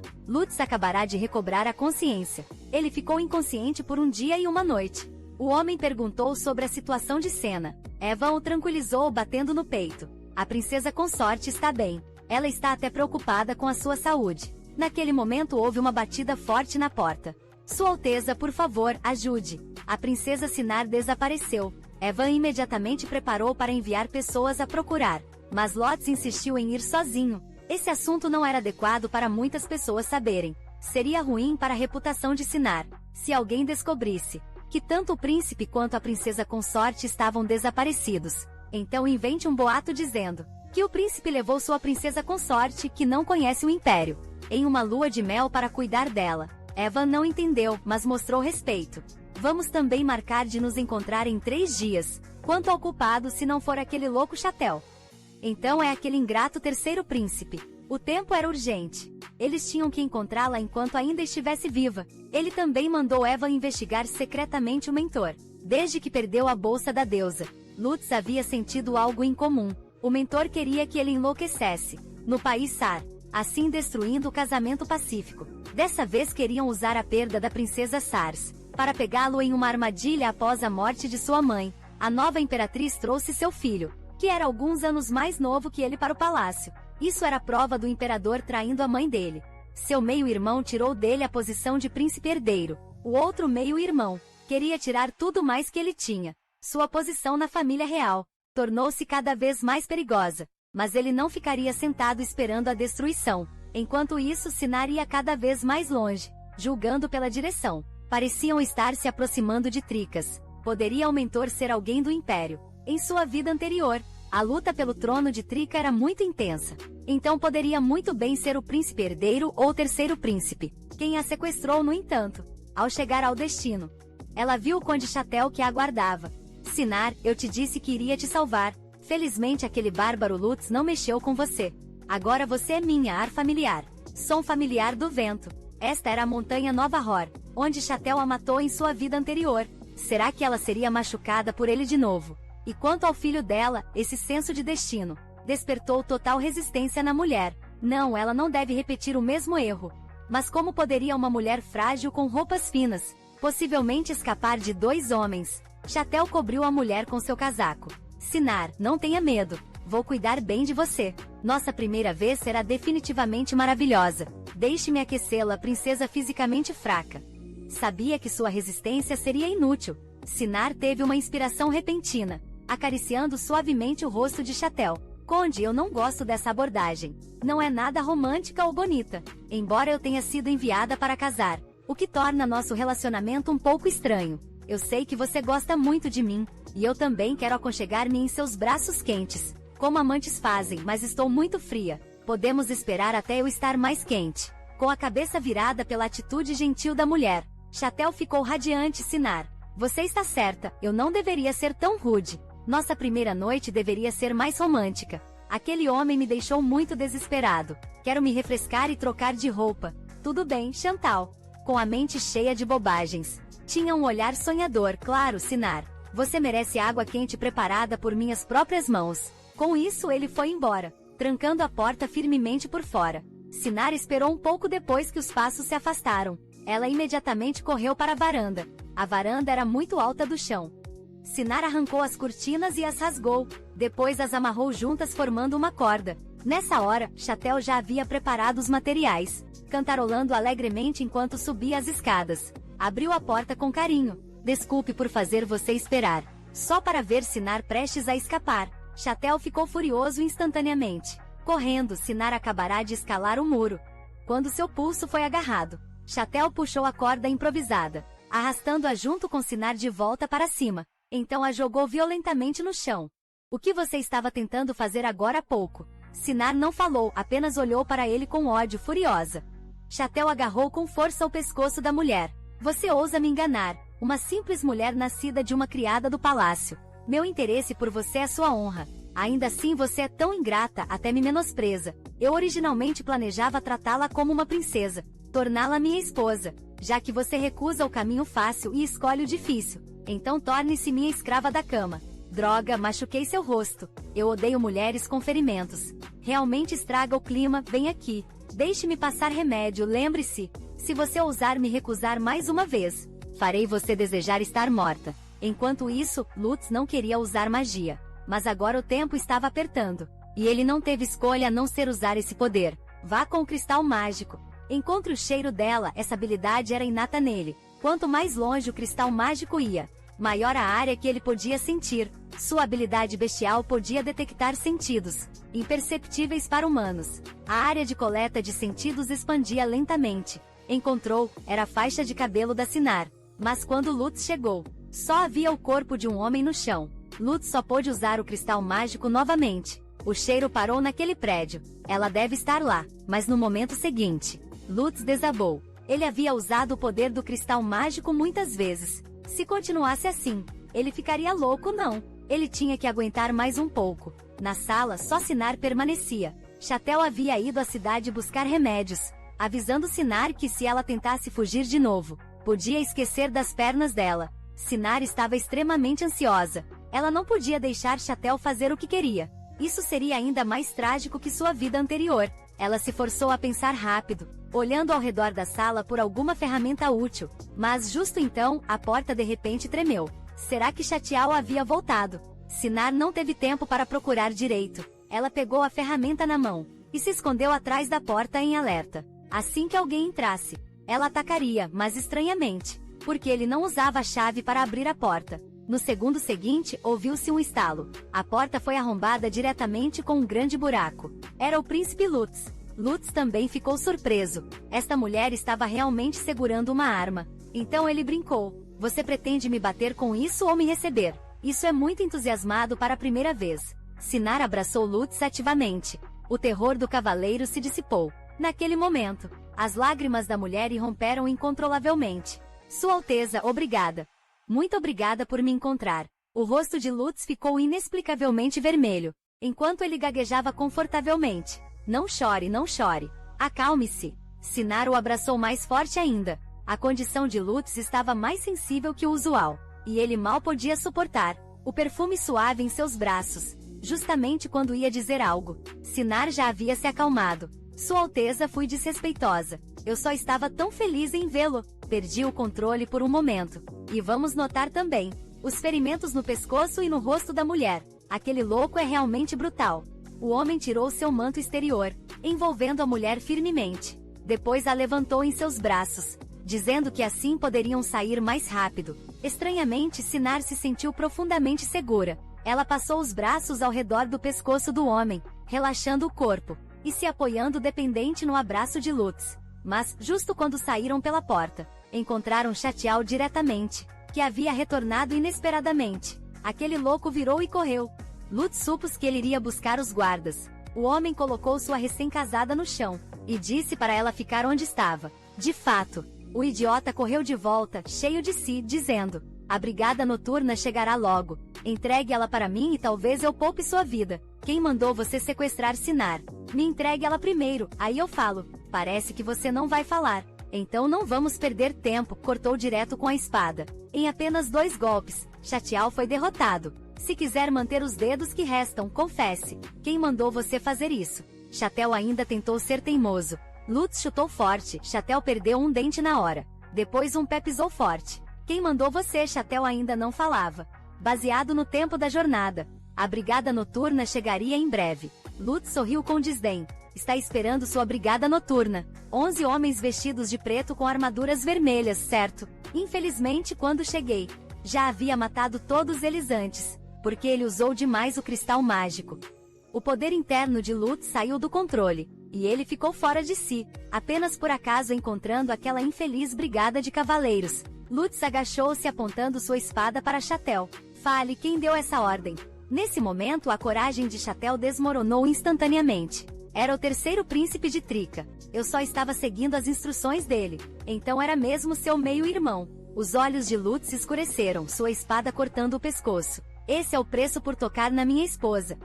Speaker 1: Lutz acabará de recobrar a consciência. Ele ficou inconsciente por um dia e uma noite. O homem perguntou sobre a situação de Senna. Evan o tranquilizou batendo no peito. A princesa consorte está bem. Ela está até preocupada com a sua saúde. Naquele momento houve uma batida forte na porta. Sua Alteza, por favor, ajude. A princesa Sinar desapareceu. Evan imediatamente preparou para enviar pessoas a procurar. Mas Lutz insistiu em ir sozinho. Esse assunto não era adequado para muitas pessoas saberem. Seria ruim para a reputação de Sinar se alguém descobrisse que tanto o príncipe quanto a princesa consorte estavam desaparecidos. Então invente um boato dizendo que o príncipe levou sua princesa consorte, que não conhece o império, em uma lua de mel para cuidar dela. Evan não entendeu, mas mostrou respeito. Vamos também marcar de nos encontrar em 3 dias. Quanto ao culpado, se não for aquele louco Chatel, então é aquele ingrato terceiro príncipe. O tempo era urgente. Eles tinham que encontrá-la enquanto ainda estivesse viva. Ele também mandou Evan investigar secretamente o mentor. Desde que perdeu a bolsa da deusa, Lutz havia sentido algo incomum. O mentor queria que ele enlouquecesse no país Sar, assim destruindo o casamento pacífico. Dessa vez queriam usar a perda da princesa Sars para pegá-lo em uma armadilha após a morte de sua mãe. A nova imperatriz trouxe seu filho, que era alguns anos mais novo que ele para o palácio. Isso era prova do imperador traindo a mãe dele. Seu meio-irmão tirou dele a posição de príncipe herdeiro. O outro meio-irmão queria tirar tudo mais que ele tinha. Sua posição na família real tornou-se cada vez mais perigosa, mas ele não ficaria sentado esperando a destruição. Enquanto isso, Sinar ia cada vez mais longe, julgando pela direção. Pareciam estar se aproximando de Tricas. Poderia o mentor ser alguém do Império. Em sua vida anterior, a luta pelo trono de Trica era muito intensa. Então poderia muito bem ser o príncipe herdeiro ou terceiro príncipe. Quem a sequestrou, no entanto, ao chegar ao destino, ela viu o Conde Chatel que a aguardava. Sinar, eu te disse que iria te salvar. Felizmente aquele bárbaro Lutz não mexeu com você. Agora você é minha ar familiar. Som familiar do vento. Esta era a montanha Nova Hor, onde Chatel a matou em sua vida anterior. Será que ela seria machucada por ele de novo? E quanto ao filho dela, esse senso de destino despertou total resistência na mulher. Não, ela não deve repetir o mesmo erro. Mas como poderia uma mulher frágil com roupas finas possivelmente escapar de dois homens? Chatel cobriu a mulher com seu casaco. Sinar, não tenha medo. Vou cuidar bem de você. Nossa primeira vez será definitivamente maravilhosa. Deixe-me aquecê-la, princesa fisicamente fraca. Sabia que sua resistência seria inútil. Sinar teve uma inspiração repentina, acariciando suavemente o rosto de Chatel. Conde, eu não gosto dessa abordagem. Não é nada romântica ou bonita, embora eu tenha sido enviada para casar, o que torna nosso relacionamento um pouco estranho. Eu sei que você gosta muito de mim, e eu também quero aconchegar-me em seus braços quentes, como amantes fazem, mas estou muito fria. Podemos esperar até eu estar mais quente. Com a cabeça virada pela atitude gentil da mulher, Chatel ficou radiante. Sinar, você está certa, eu não deveria ser tão rude. Nossa primeira noite deveria ser mais romântica. Aquele homem me deixou muito desesperado. Quero me refrescar e trocar de roupa. Tudo bem, Chantal. Com a mente cheia de bobagens. Tinha um olhar sonhador. Claro, Sinar. Você merece água quente preparada por minhas próprias mãos. Com isso ele foi embora, trancando a porta firmemente por fora. Sinar esperou um pouco depois que os passos se afastaram. Ela imediatamente correu para a varanda. A varanda era muito alta do chão. Sinar arrancou as cortinas e as rasgou. Depois as amarrou juntas formando uma corda. Nessa hora, Chatel já havia preparado os materiais, cantarolando alegremente enquanto subia as escadas. Abriu a porta com carinho. Desculpe por fazer você esperar. Só para ver Sinar prestes a escapar. Chatel ficou furioso instantaneamente. Correndo, Sinar acabará de escalar o muro. Quando seu pulso foi agarrado, Chatel puxou a corda improvisada, arrastando-a junto com Sinar de volta para cima. Então a jogou violentamente no chão. O que você estava tentando fazer agora há pouco? Sinar não falou, apenas olhou para ele com ódio, furiosa. Chatel agarrou com força o pescoço da mulher. Você ousa me enganar, uma simples mulher nascida de uma criada do palácio. Meu interesse por você é sua honra. Ainda assim você é tão ingrata, até me menospreza. Eu originalmente planejava tratá-la como uma princesa, torná-la minha esposa. Já que você recusa o caminho fácil e escolhe o difícil, então torne-se minha escrava da cama. Droga, machuquei seu rosto. Eu odeio mulheres com ferimentos. Realmente estraga o clima. Vem aqui. Deixe-me passar remédio. Lembre-se, se você ousar me recusar mais uma vez, farei você desejar estar morta. Enquanto isso, Lutz não queria usar magia. Mas agora o tempo estava apertando, e ele não teve escolha a não ser usar esse poder. Vá com o cristal mágico. Encontre o cheiro dela. Essa habilidade era inata nele. Quanto mais longe o cristal mágico ia, maior a área que ele podia sentir. Sua habilidade bestial podia detectar sentidos imperceptíveis para humanos. A área de coleta de sentidos expandia lentamente. Encontrou, era a faixa de cabelo da Sinar. Mas quando Lutz chegou, só havia o corpo de um homem no chão. Lutz só pôde usar o cristal mágico novamente. O cheiro parou naquele prédio. Ela deve estar lá. Mas no momento seguinte, Lutz desabou. Ele havia usado o poder do cristal mágico muitas vezes. Se continuasse assim, ele ficaria louco. Não. Ele tinha que aguentar mais um pouco. Na sala, só Sinar permanecia. Chatel havia ido à cidade buscar remédios, avisando Sinar que se ela tentasse fugir de novo, podia esquecer das pernas dela. Sinar estava extremamente ansiosa. Ela não podia deixar Chatel fazer o que queria. Isso seria ainda mais trágico que sua vida anterior. Ela se forçou a pensar rápido, olhando ao redor da sala por alguma ferramenta útil. Mas justo então, a porta de repente tremeu. Será que Chatel havia voltado? Sinar não teve tempo para procurar direito. Ela pegou a ferramenta na mão e se escondeu atrás da porta em alerta. Assim que alguém entrasse, ela atacaria, mas estranhamente, porque ele não usava a chave para abrir a porta. No segundo seguinte, ouviu-se um estalo. A porta foi arrombada diretamente com um grande buraco. Era o príncipe Lutz. Lutz também ficou surpreso. Esta mulher estava realmente segurando uma arma. Então ele brincou. Você pretende me bater com isso ou me receber? Isso é muito entusiasmado para a primeira vez. Sinar abraçou Lutz ativamente. O terror do cavaleiro se dissipou. Naquele momento, as lágrimas da mulher irromperam incontrolavelmente. Sua Alteza, obrigada. Muito obrigada por me encontrar. O rosto de Lutz ficou inexplicavelmente vermelho, enquanto ele gaguejava confortavelmente. Não chore, não chore. Acalme-se. Sinar o abraçou mais forte ainda. A condição de Lutz estava mais sensível que o usual, e ele mal podia suportar o perfume suave em seus braços. Justamente quando ia dizer algo, Sinar já havia se acalmado. Sua Alteza, fui desrespeitosa. Eu só estava tão feliz em vê-lo. Perdi o controle por um momento. E vamos notar também os ferimentos no pescoço e no rosto da mulher. Aquele louco é realmente brutal. O homem tirou seu manto exterior, envolvendo a mulher firmemente. Depois a levantou em seus braços, dizendo que assim poderiam sair mais rápido. Estranhamente, Sinar se sentiu profundamente segura. Ela passou os braços ao redor do pescoço do homem, relaxando o corpo e se apoiando dependente no abraço de Lutz. Mas, justo quando saíram pela porta, encontraram Chatial diretamente, que havia retornado inesperadamente. Aquele louco virou e correu. Lutz supôs que ele iria buscar os guardas. O homem colocou sua recém-casada no chão e disse para ela ficar onde estava. De fato, o idiota correu de volta, cheio de si, dizendo: a brigada noturna chegará logo. Entregue ela para mim e talvez eu poupe sua vida. Quem mandou você sequestrar Sinar? Me entregue ela primeiro, aí eu falo. Parece que você não vai falar. Então não vamos perder tempo, cortou direto com a espada. Em apenas 2 golpes, Chatial foi derrotado. Se quiser manter os dedos que restam, confesse. Quem mandou você fazer isso? Chatel ainda tentou ser teimoso. Lutz chutou forte, Chatel perdeu um dente na hora. Depois um pé pisou forte. Quem mandou você? Chatel ainda não falava. Baseado no tempo da jornada, a brigada noturna chegaria em breve. Lutz sorriu com desdém. Está esperando sua brigada noturna. 11 homens vestidos de preto com armaduras vermelhas, certo? Infelizmente, quando cheguei, já havia matado todos eles antes, porque ele usou demais o cristal mágico. O poder interno de Lutz saiu do controle, e ele ficou fora de si, apenas por acaso encontrando aquela infeliz brigada de cavaleiros. Lutz agachou-se apontando sua espada para Chatel. Fale, quem deu essa ordem? Nesse momento a coragem de Chatel desmoronou instantaneamente. Era o terceiro príncipe de Trica. Eu só estava seguindo as instruções dele. Então era mesmo seu meio-irmão. Os olhos de Lutz escureceram, sua espada cortando o pescoço. Esse é o preço por tocar na minha esposa.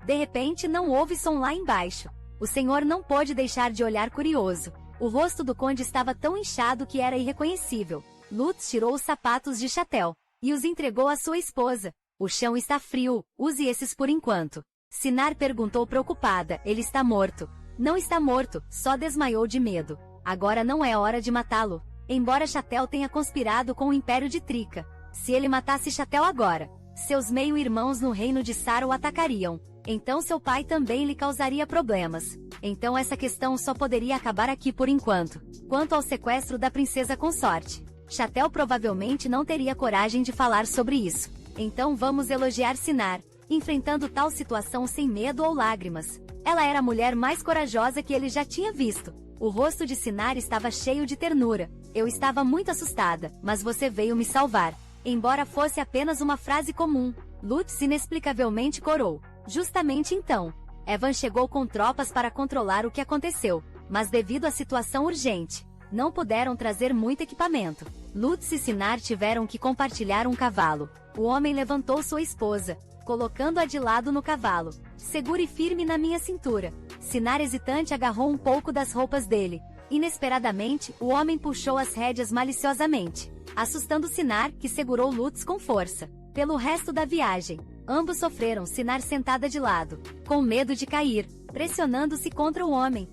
Speaker 1: De repente não houve som lá embaixo. O senhor não pôde deixar de olhar curioso. O rosto do conde estava tão inchado que era irreconhecível. Lutz tirou os sapatos de Chatel e os entregou à sua esposa. O chão está frio, use esses por enquanto. Sinar perguntou preocupada, ele está morto. Não está morto, só desmaiou de medo. Agora não é hora de matá-lo. Embora Chatel tenha conspirado com o Império de Trica. Se ele matasse Chatel agora, seus meio-irmãos no reino de Sara o atacariam. Então seu pai também lhe causaria problemas. Então essa questão só poderia acabar aqui por enquanto. Quanto ao sequestro da princesa consorte, Chatel provavelmente não teria coragem de falar sobre isso. Então vamos elogiar Sinar, enfrentando tal situação sem medo ou lágrimas. Ela era a mulher mais corajosa que ele já tinha visto. O rosto de Sinar estava cheio de ternura. Eu estava muito assustada, mas você veio me salvar. Embora fosse apenas uma frase comum, Lutz inexplicavelmente corou. Justamente então, Evan chegou com tropas para controlar o que aconteceu, mas devido à situação urgente, não puderam trazer muito equipamento. Lutz e Sinar tiveram que compartilhar um cavalo. O homem levantou sua esposa, colocando-a de lado no cavalo. Segure firme na minha cintura. Sinar hesitante agarrou um pouco das roupas dele. Inesperadamente, o homem puxou as rédeas maliciosamente, assustando Sinar, que segurou Lutz com força. Pelo resto da viagem, ambos sofreram, Sinar sentada de lado, com medo de cair, pressionando-se contra o homem.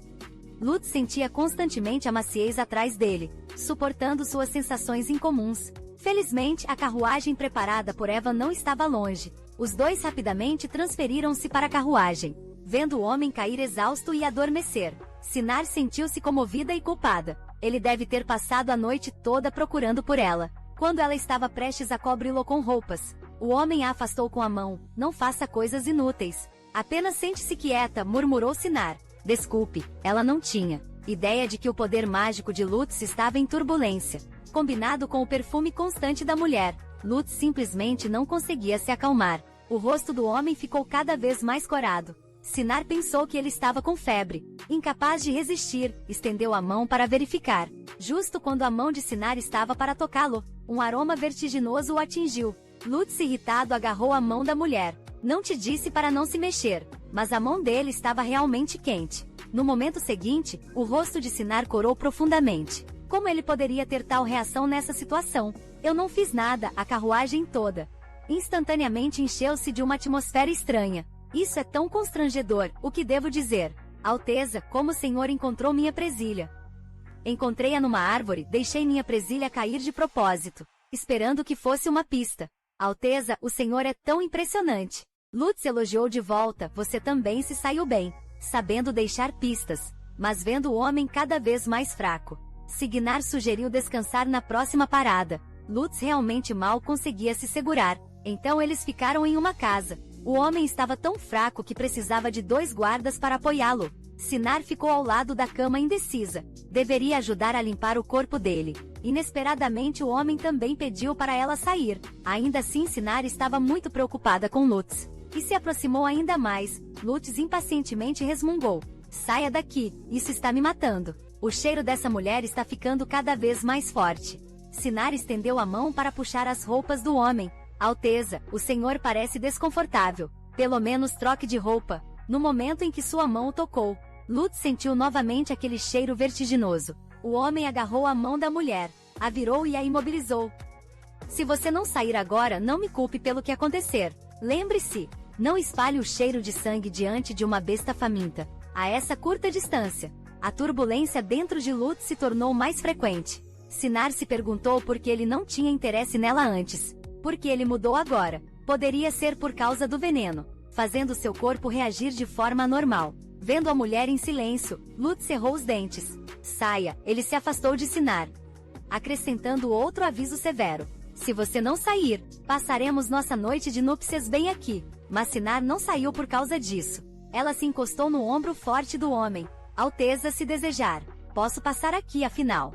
Speaker 1: Lutz sentia constantemente a maciez atrás dele, suportando suas sensações incomuns. Felizmente, a carruagem preparada por Evan não estava longe. Os dois rapidamente transferiram-se para a carruagem. Vendo o homem cair exausto e adormecer, Sinar sentiu-se comovida e culpada. Ele deve ter passado a noite toda procurando por ela. Quando ela estava prestes a cobri-lo com roupas, o homem a afastou com a mão. Não faça coisas inúteis. Apenas sente-se quieta, murmurou Sinar. Desculpe, ela não tinha ideia de que o poder mágico de Lutz estava em turbulência. Combinado com o perfume constante da mulher, Lutz simplesmente não conseguia se acalmar. O rosto do homem ficou cada vez mais corado. Sinar pensou que ele estava com febre. Incapaz de resistir, estendeu a mão para verificar. Justo quando a mão de Sinar estava para tocá-lo, um aroma vertiginoso o atingiu. Lutz, irritado, agarrou a mão da mulher. Não te disse para não se mexer, mas a mão dele estava realmente quente. No momento seguinte, o rosto de Sinar corou profundamente. Como ele poderia ter tal reação nessa situação? Eu não fiz nada, a carruagem toda instantaneamente encheu-se de uma atmosfera estranha. Isso é tão constrangedor, o que devo dizer? Alteza, como o senhor encontrou minha presilha? Encontrei-a numa árvore, deixei minha presilha cair de propósito, esperando que fosse uma pista. Alteza, o senhor é tão impressionante. Lutz elogiou de volta, você também se saiu bem, sabendo deixar pistas, mas vendo o homem cada vez mais fraco. Signar sugeriu descansar na próxima parada. Lutz realmente mal conseguia se segurar, então eles ficaram em uma casa. O homem estava tão fraco que precisava de 2 guardas para apoiá-lo. Sinar ficou ao lado da cama indecisa. Deveria ajudar a limpar o corpo dele. Inesperadamente o homem também pediu para ela sair. Ainda assim Sinar estava muito preocupada com Lutz. E se aproximou ainda mais. Lutz impacientemente resmungou. Saia daqui, isso está me matando. O cheiro dessa mulher está ficando cada vez mais forte. Sinar estendeu a mão para puxar as roupas do homem. Alteza, o senhor parece desconfortável. Pelo menos troque de roupa. No momento em que sua mão o tocou, Lutz sentiu novamente aquele cheiro vertiginoso. O homem agarrou a mão da mulher, a virou e a imobilizou. Se você não sair agora, não me culpe pelo que acontecer. Lembre-se, não espalhe o cheiro de sangue diante de uma besta faminta. A essa curta distância, a turbulência dentro de Lutz se tornou mais frequente. Sinar se perguntou por que ele não tinha interesse nela antes. Por que ele mudou agora? Poderia ser por causa do veneno, fazendo seu corpo reagir de forma anormal. Vendo a mulher em silêncio, Lutz cerrou os dentes. Saia, ele se afastou de Sinar, acrescentando outro aviso severo. Se você não sair, passaremos nossa noite de núpcias bem aqui. Mas Sinar não saiu por causa disso. Ela se encostou no ombro forte do homem. Alteza, se desejar, posso passar aqui afinal.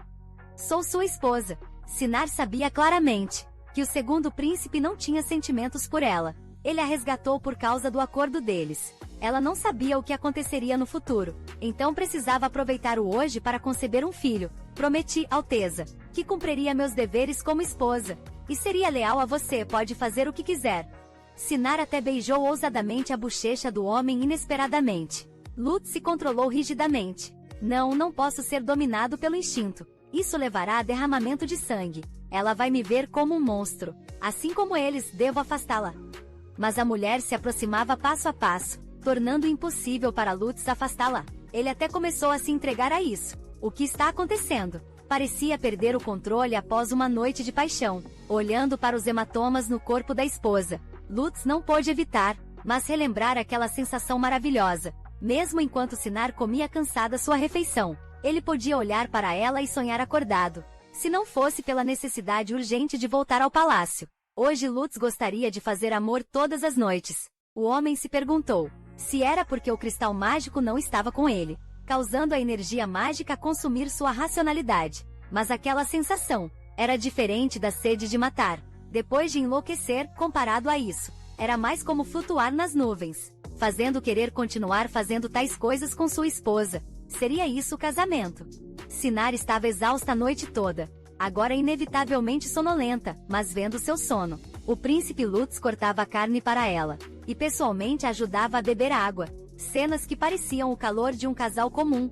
Speaker 1: Sou sua esposa. Sinar sabia claramente que o segundo príncipe não tinha sentimentos por ela. Ele a resgatou por causa do acordo deles. Ela não sabia o que aconteceria no futuro, então precisava aproveitar o hoje para conceber um filho. Prometi, Alteza, que cumpriria meus deveres como esposa, e seria leal a você, pode fazer o que quiser. Sinar até beijou ousadamente a bochecha do homem inesperadamente. Lutz se controlou rigidamente. Não posso ser dominado pelo instinto. Isso levará a derramamento de sangue. Ela vai me ver como um monstro. Assim como eles, devo afastá-la. Mas a mulher se aproximava passo a passo, tornando impossível para Lutz afastá-la. Ele até começou a se entregar a isso. O que está acontecendo? Parecia perder o controle após uma noite de paixão. Olhando para os hematomas no corpo da esposa, Lutz não pôde evitar, mas relembrar aquela sensação maravilhosa. Mesmo enquanto Sinar comia cansada sua refeição, ele podia olhar para ela e sonhar acordado. Se não fosse pela necessidade urgente de voltar ao palácio. Hoje Lutz gostaria de fazer amor todas as noites. O homem se perguntou se era porque o cristal mágico não estava com ele, causando a energia mágica consumir sua racionalidade. Mas aquela sensação era diferente da sede de matar. Depois de enlouquecer, comparado a isso, era mais como flutuar nas nuvens, fazendo querer continuar fazendo tais coisas com sua esposa. Seria isso o casamento? Sinar estava exausta a noite toda, agora inevitavelmente sonolenta, mas vendo seu sono. O príncipe Lutz cortava a carne para ela, e pessoalmente ajudava a beber água. Cenas que pareciam o calor de um casal comum.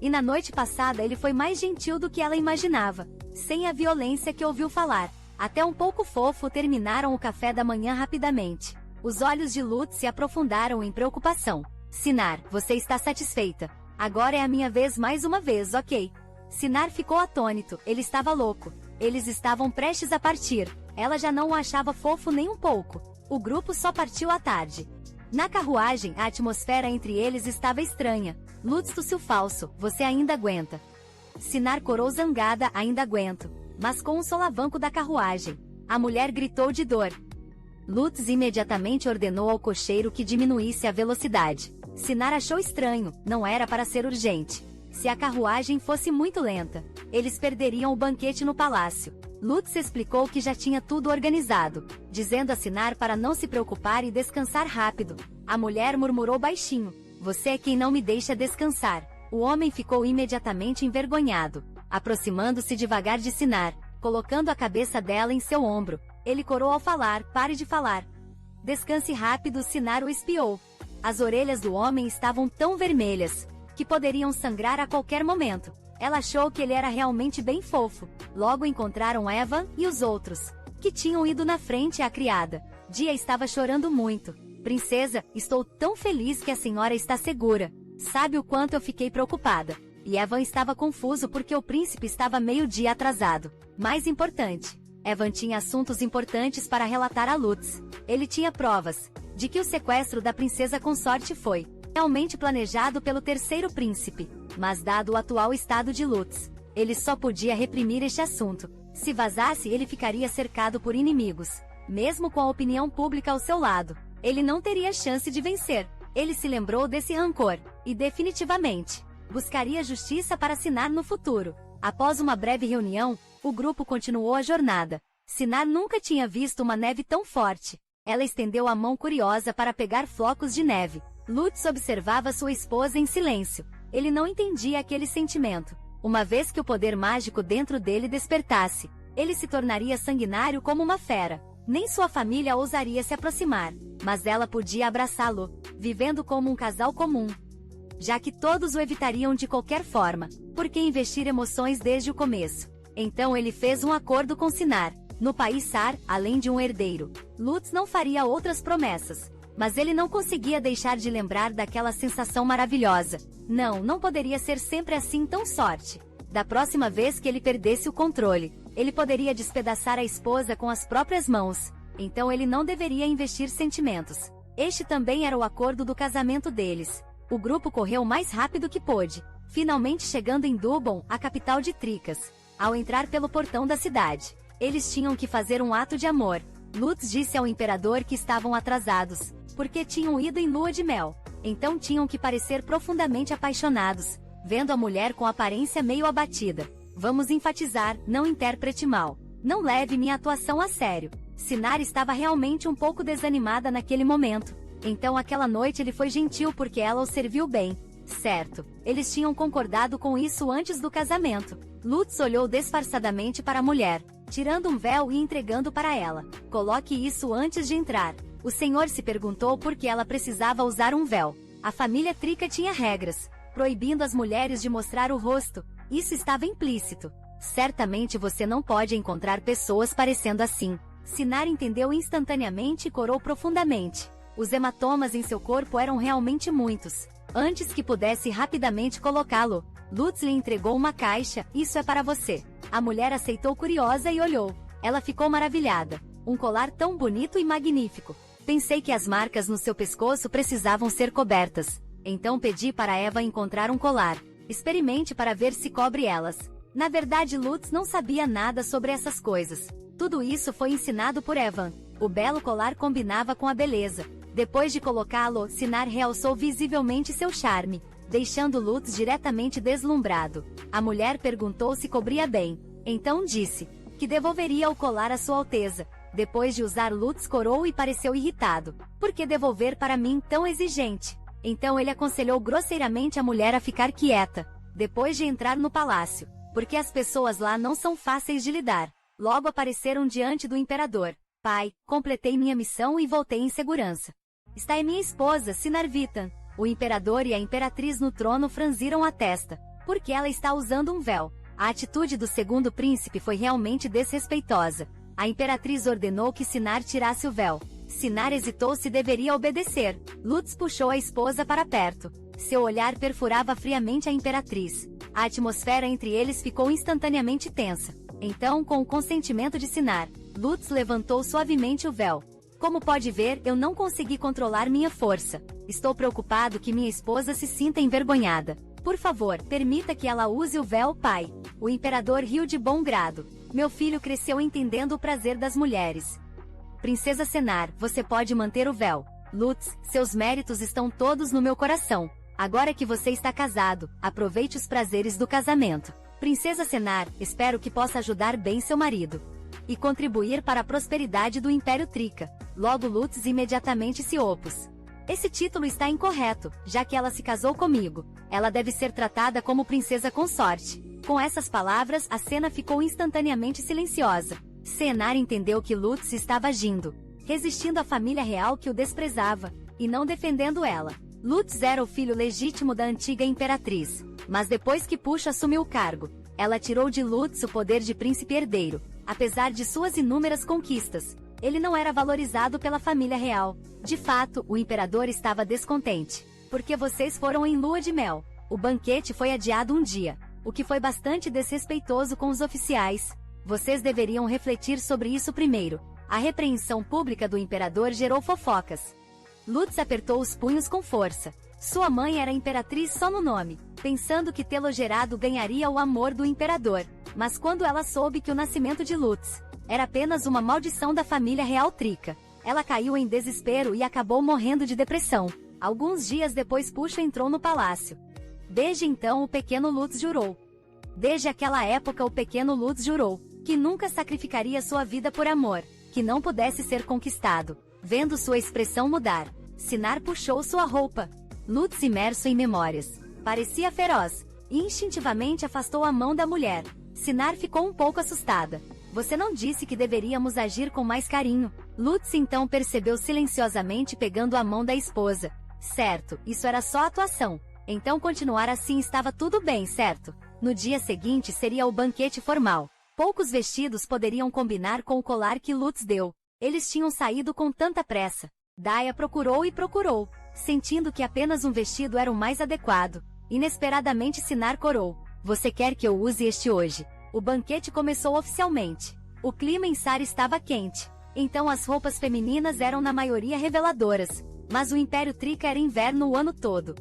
Speaker 1: E na noite passada ele foi mais gentil do que ela imaginava, sem a violência que ouviu falar. Até um pouco fofo, terminaram o café da manhã rapidamente. Os olhos de Lutz se aprofundaram em preocupação. Sinar, você está satisfeita? Agora é a minha vez mais uma vez, ok? Sinar ficou atônito, ele estava louco. Eles estavam prestes a partir. Ela já não o achava fofo nem um pouco. O grupo só partiu à tarde. Na carruagem, a atmosfera entre eles estava estranha. Lutz tossiu falso, você ainda aguenta. Sinar corou zangada, ainda aguento. Mas com um solavanco da carruagem. A mulher gritou de dor. Lutz imediatamente ordenou ao cocheiro que diminuísse a velocidade. Sinar achou estranho, não era para ser urgente. Se a carruagem fosse muito lenta, eles perderiam o banquete no palácio. Lutz explicou que já tinha tudo organizado, dizendo a Sinar para não se preocupar e descansar rápido. A mulher murmurou baixinho, você é quem não me deixa descansar. O homem ficou imediatamente envergonhado, aproximando-se devagar de Sinar, colocando a cabeça dela em seu ombro. Ele corou ao falar, pare de falar. Descanse rápido, Sinar o espiou. As orelhas do homem estavam tão vermelhas, que poderiam sangrar a qualquer momento. Ela achou que ele era realmente bem fofo. Logo encontraram Evan e os outros, que tinham ido na frente à criada. Dia estava chorando muito. Princesa, estou tão feliz que a senhora está segura. Sabe o quanto eu fiquei preocupada. E Evan estava confuso porque o príncipe estava meio dia atrasado. Mais importante, Evan tinha assuntos importantes para relatar a Lutz. Ele tinha provas de que o sequestro da princesa consorte foi realmente planejado pelo terceiro príncipe. Mas dado o atual estado de Lutz, ele só podia reprimir este assunto. Se vazasse, ele ficaria cercado por inimigos. Mesmo com a opinião pública ao seu lado, ele não teria chance de vencer. Ele se lembrou desse rancor, e definitivamente buscaria justiça para Sinar no futuro. Após uma breve reunião, o grupo continuou a jornada. Sinar nunca tinha visto uma neve tão forte. Ela estendeu a mão curiosa para pegar flocos de neve. Lutz observava sua esposa em silêncio. Ele não entendia aquele sentimento. Uma vez que o poder mágico dentro dele despertasse, ele se tornaria sanguinário como uma fera. Nem sua família ousaria se aproximar, mas ela podia abraçá-lo, vivendo como um casal comum. Já que todos o evitariam de qualquer forma, por que investir emoções desde o começo? Então ele fez um acordo com Sinar. No país Sar, além de um herdeiro, Lutz não faria outras promessas. Mas ele não conseguia deixar de lembrar daquela sensação maravilhosa. Não poderia ser sempre assim tão sorte. Da próxima vez que ele perdesse o controle, ele poderia despedaçar a esposa com as próprias mãos. Então ele não deveria investir sentimentos. Este também era o acordo do casamento deles. O grupo correu o mais rápido que pôde, finalmente chegando em Dubon, a capital de Tricas. Ao entrar pelo portão da cidade, eles tinham que fazer um ato de amor. Lutz disse ao imperador que estavam atrasados, porque tinham ido em lua de mel. Então tinham que parecer profundamente apaixonados, vendo a mulher com aparência meio abatida. Vamos enfatizar, não interprete mal. Não leve minha atuação a sério. Sinar estava realmente um pouco desanimada naquele momento. Então aquela noite ele foi gentil porque ela o serviu bem. Certo, eles tinham concordado com isso antes do casamento. Lutz olhou disfarçadamente para a mulher, tirando um véu e entregando para ela. Coloque isso antes de entrar. O senhor se perguntou por que ela precisava usar um véu. A família Trica tinha regras, proibindo as mulheres de mostrar o rosto. Isso estava implícito. Certamente você não pode encontrar pessoas parecendo assim. Sinar entendeu instantaneamente e corou profundamente. Os hematomas em seu corpo eram realmente muitos. Antes que pudesse rapidamente colocá-lo, Lutz lhe entregou uma caixa. Isso é para você. A mulher aceitou curiosa e olhou. Ela ficou maravilhada. Um colar tão bonito e magnífico. Pensei que as marcas no seu pescoço precisavam ser cobertas. Então pedi para Eva encontrar um colar. Experimente para ver se cobre elas. Na verdade, Lutz não sabia nada sobre essas coisas. Tudo isso foi ensinado por Evan. O belo colar combinava com a beleza. Depois de colocá-lo, Sinar realçou visivelmente seu charme, deixando Lutz diretamente deslumbrado. A mulher perguntou se cobria bem. Então disse que devolveria o colar à Sua Alteza. Depois de usar, Lutz corou e pareceu irritado. Por que devolver para mim tão exigente? Então ele aconselhou grosseiramente a mulher a ficar quieta, depois de entrar no palácio, porque as pessoas lá não são fáceis de lidar. Logo apareceram diante do imperador. Pai, completei minha missão e voltei em segurança. Está aí minha esposa, Sinar Vitan. O imperador e a imperatriz no trono franziram a testa, porque ela está usando um véu. A atitude do segundo príncipe foi realmente desrespeitosa. A imperatriz ordenou que Sinar tirasse o véu. Sinar hesitou se deveria obedecer. Lutz puxou a esposa para perto. Seu olhar perfurava friamente a imperatriz. A atmosfera entre eles ficou instantaneamente tensa. Então, com o consentimento de Sinar, Lutz levantou suavemente o véu. Como pode ver, eu não consegui controlar minha força. Estou preocupado que minha esposa se sinta envergonhada. Por favor, permita que ela use o véu, pai. O imperador riu de bom grado. Meu filho cresceu entendendo o prazer das mulheres. Princesa Senar, você pode manter o véu. Lutz, seus méritos estão todos no meu coração. Agora que você está casado, aproveite os prazeres do casamento. Princesa Senar, espero que possa ajudar bem seu marido e contribuir para a prosperidade do Império Trica. Logo Lutz imediatamente se opôs. Esse título está incorreto, já que ela se casou comigo. Ela deve ser tratada como princesa consorte. Com essas palavras, a cena ficou instantaneamente silenciosa. Senar entendeu que Lutz estava agindo, resistindo à família real que o desprezava, e não defendendo ela. Lutz era o filho legítimo da antiga imperatriz, mas depois que Puxa assumiu o cargo, ela tirou de Lutz o poder de príncipe herdeiro. Apesar de suas inúmeras conquistas, ele não era valorizado pela família real. De fato, o imperador estava descontente, porque vocês foram em lua de mel. O banquete foi adiado um dia, o que foi bastante desrespeitoso com os oficiais. Vocês deveriam refletir sobre isso primeiro. A repreensão pública do imperador gerou fofocas. Lutz apertou os punhos com força. Sua mãe era imperatriz só no nome, pensando que tê-lo gerado ganharia o amor do imperador. Mas quando ela soube que o nascimento de Lutz era apenas uma maldição da família real Trica, ela caiu em desespero e acabou morrendo de depressão. Alguns dias depois Puxa entrou no palácio. Desde então o pequeno Lutz jurou. Desde aquela época o pequeno Lutz jurou que nunca sacrificaria sua vida por amor, que não pudesse ser conquistado. Vendo sua expressão mudar, Sinar puxou sua roupa. Lutz, imerso em memórias, parecia feroz, e instintivamente afastou a mão da mulher. Sinar ficou um pouco assustada. Você não disse que deveríamos agir com mais carinho? Lutz então percebeu silenciosamente pegando a mão da esposa. Certo, isso era só atuação. Então continuar assim estava tudo bem, certo? No dia seguinte seria o banquete formal. Poucos vestidos poderiam combinar com o colar que Lutz deu. Eles tinham saído com tanta pressa. Daia procurou e procurou, sentindo que apenas um vestido era o mais adequado. Inesperadamente Sinar corou. Você quer que eu use este hoje? O banquete começou oficialmente. O clima em Sar estava quente. Então as roupas femininas eram na maioria reveladoras. Mas o Império Trica era inverno o ano todo.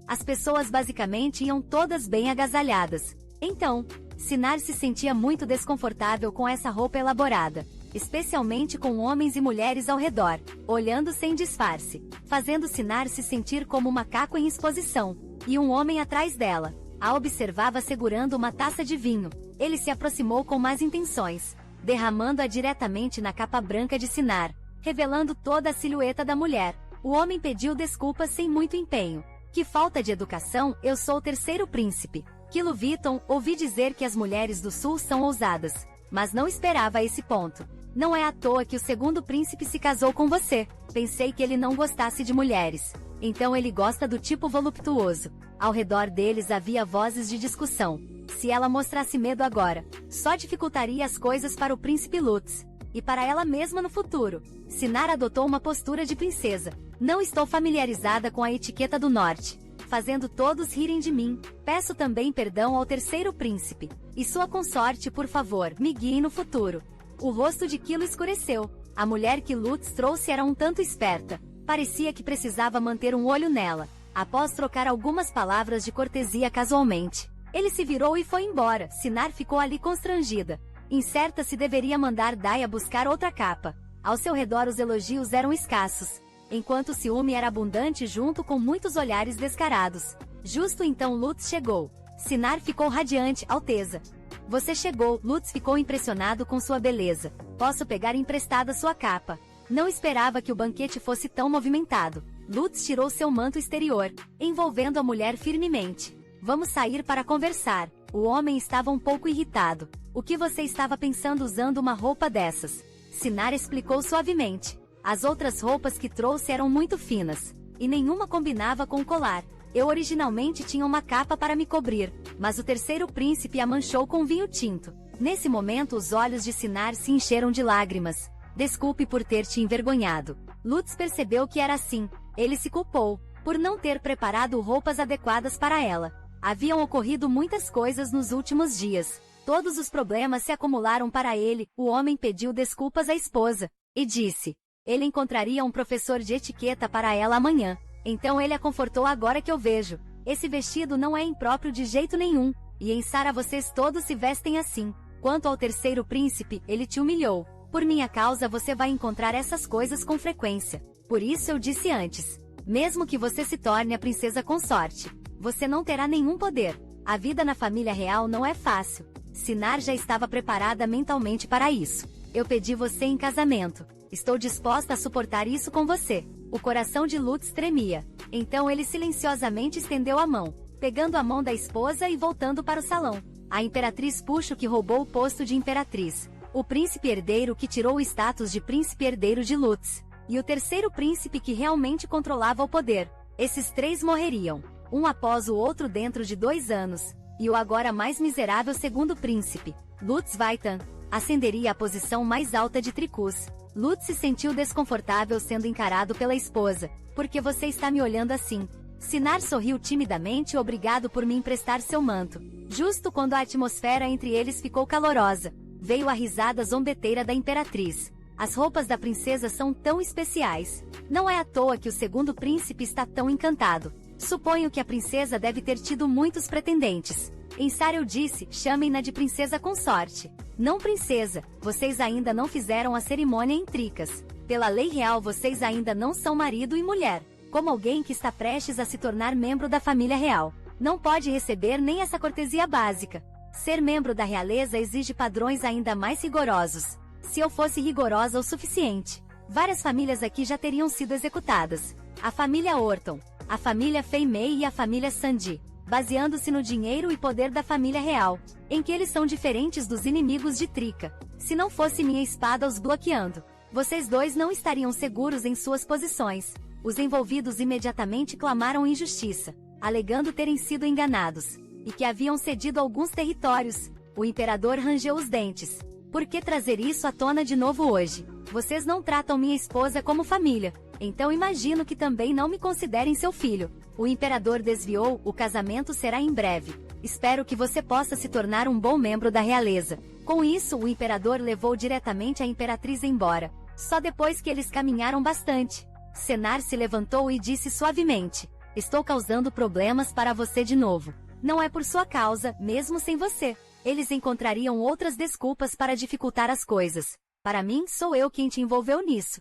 Speaker 1: As pessoas basicamente iam todas bem agasalhadas. Então, Sinar se sentia muito desconfortável com essa roupa elaborada, especialmente com homens e mulheres ao redor, olhando sem disfarce, fazendo Sinar se sentir como um macaco em exposição, e um homem atrás dela. A observava segurando uma taça de vinho. Ele se aproximou com más intenções, derramando-a diretamente na capa branca de Sinar, revelando toda a silhueta da mulher. O homem pediu desculpas sem muito empenho. Que falta de educação, eu sou o terceiro príncipe. Kilo Vitton, ouvi dizer que as mulheres do sul são ousadas, mas não esperava a esse ponto. Não é à toa que o segundo príncipe se casou com você. Pensei que ele não gostasse de mulheres. Então ele gosta do tipo voluptuoso. Ao redor deles havia vozes de discussão. Se ela mostrasse medo agora, só dificultaria as coisas para o príncipe Lutz. E para ela mesma no futuro. Sinar adotou uma postura de princesa. Não estou familiarizada com a etiqueta do norte, fazendo todos rirem de mim. Peço também perdão ao terceiro príncipe. E sua consorte, por favor, me guiem no futuro. O rosto de Kilo escureceu. A mulher que Lutz trouxe era um tanto esperta. Parecia que precisava manter um olho nela. Após trocar algumas palavras de cortesia casualmente, ele se virou e foi embora. Sinar ficou ali constrangida, incerta se deveria mandar Daia buscar outra capa. Ao seu redor os elogios eram escassos, enquanto o ciúme era abundante junto com muitos olhares descarados. Justo então Lutz chegou. Sinar ficou radiante. Alteza, você chegou. Lutz ficou impressionado com sua beleza. Posso pegar emprestada sua capa? Não esperava que o banquete fosse tão movimentado. Lutz tirou seu manto exterior, envolvendo a mulher firmemente. Vamos sair para conversar. O homem estava um pouco irritado. O que você estava pensando usando uma roupa dessas? Sinar explicou suavemente. As outras roupas que trouxe eram muito finas, e nenhuma combinava com o colar. Eu originalmente tinha uma capa para me cobrir, mas o terceiro príncipe a manchou com vinho tinto. Nesse momento os olhos de Sinar se encheram de lágrimas. Desculpe por ter te envergonhado. Lutz percebeu que era assim. Ele se culpou por não ter preparado roupas adequadas para ela. Haviam ocorrido muitas coisas nos últimos dias. Todos os problemas se acumularam para ele. O homem pediu desculpas à esposa e disse: Ele encontraria um professor de etiqueta para ela amanhã. Então ele a confortou: agora que eu vejo. Esse vestido não é impróprio de jeito nenhum. E em Sara vocês todos se vestem assim. Quanto ao terceiro príncipe, ele te humilhou. Por minha causa você vai encontrar essas coisas com frequência. Por isso eu disse antes. Mesmo que você se torne a princesa consorte, você não terá nenhum poder. A vida na família real não é fácil. Sinar já estava preparada mentalmente para isso. Eu pedi você em casamento. Estou disposta a suportar isso com você. O coração de Lutz tremia. Então ele silenciosamente estendeu a mão, pegando a mão da esposa e voltando para o salão. A imperatriz Puxo que roubou o posto de imperatriz. O príncipe herdeiro que tirou o status de príncipe herdeiro de Lutz. E o terceiro príncipe que realmente controlava o poder. Esses três morreriam, um após o outro dentro de 2 anos. E o agora mais miserável segundo príncipe, Lutz Vaitan, ascenderia à posição mais alta de Tricus. Lutz se sentiu desconfortável sendo encarado pela esposa. Por que você está me olhando assim? Sinar sorriu timidamente. Obrigado por me emprestar seu manto. Justo quando a atmosfera entre eles ficou calorosa, veio a risada zombeteira da imperatriz. As roupas da princesa são tão especiais. Não é à toa que o segundo príncipe está tão encantado. Suponho que a princesa deve ter tido muitos pretendentes. Em Sara eu disse, chamem-na de princesa consorte. Não princesa, vocês ainda não fizeram a cerimônia em Tricas. Pela lei real vocês ainda não são marido e mulher. Como alguém que está prestes a se tornar membro da família real, não pode receber nem essa cortesia básica. Ser membro da realeza exige padrões ainda mais rigorosos. Se eu fosse rigorosa o suficiente, várias famílias aqui já teriam sido executadas. A família Orton, a família Fei Mei e a família Sandy, baseando-se no dinheiro e poder da família real, em que eles são diferentes dos inimigos de Trica. Se não fosse minha espada os bloqueando, vocês dois não estariam seguros em suas posições. Os envolvidos imediatamente clamaram injustiça, alegando terem sido enganados, e que haviam cedido alguns territórios. O imperador rangeu os dentes. Por que trazer isso à tona de novo hoje? Vocês não tratam minha esposa como família, então imagino que também não me considerem seu filho. O imperador desviou, o casamento será em breve. Espero que você possa se tornar um bom membro da realeza. Com isso, o imperador levou diretamente a imperatriz embora. Só depois que eles caminharam bastante, Senar se levantou e disse suavemente: estou causando problemas para você de novo. Não é por sua causa, mesmo sem você. Eles encontrariam outras desculpas para dificultar as coisas. Para mim, sou eu quem te envolveu nisso.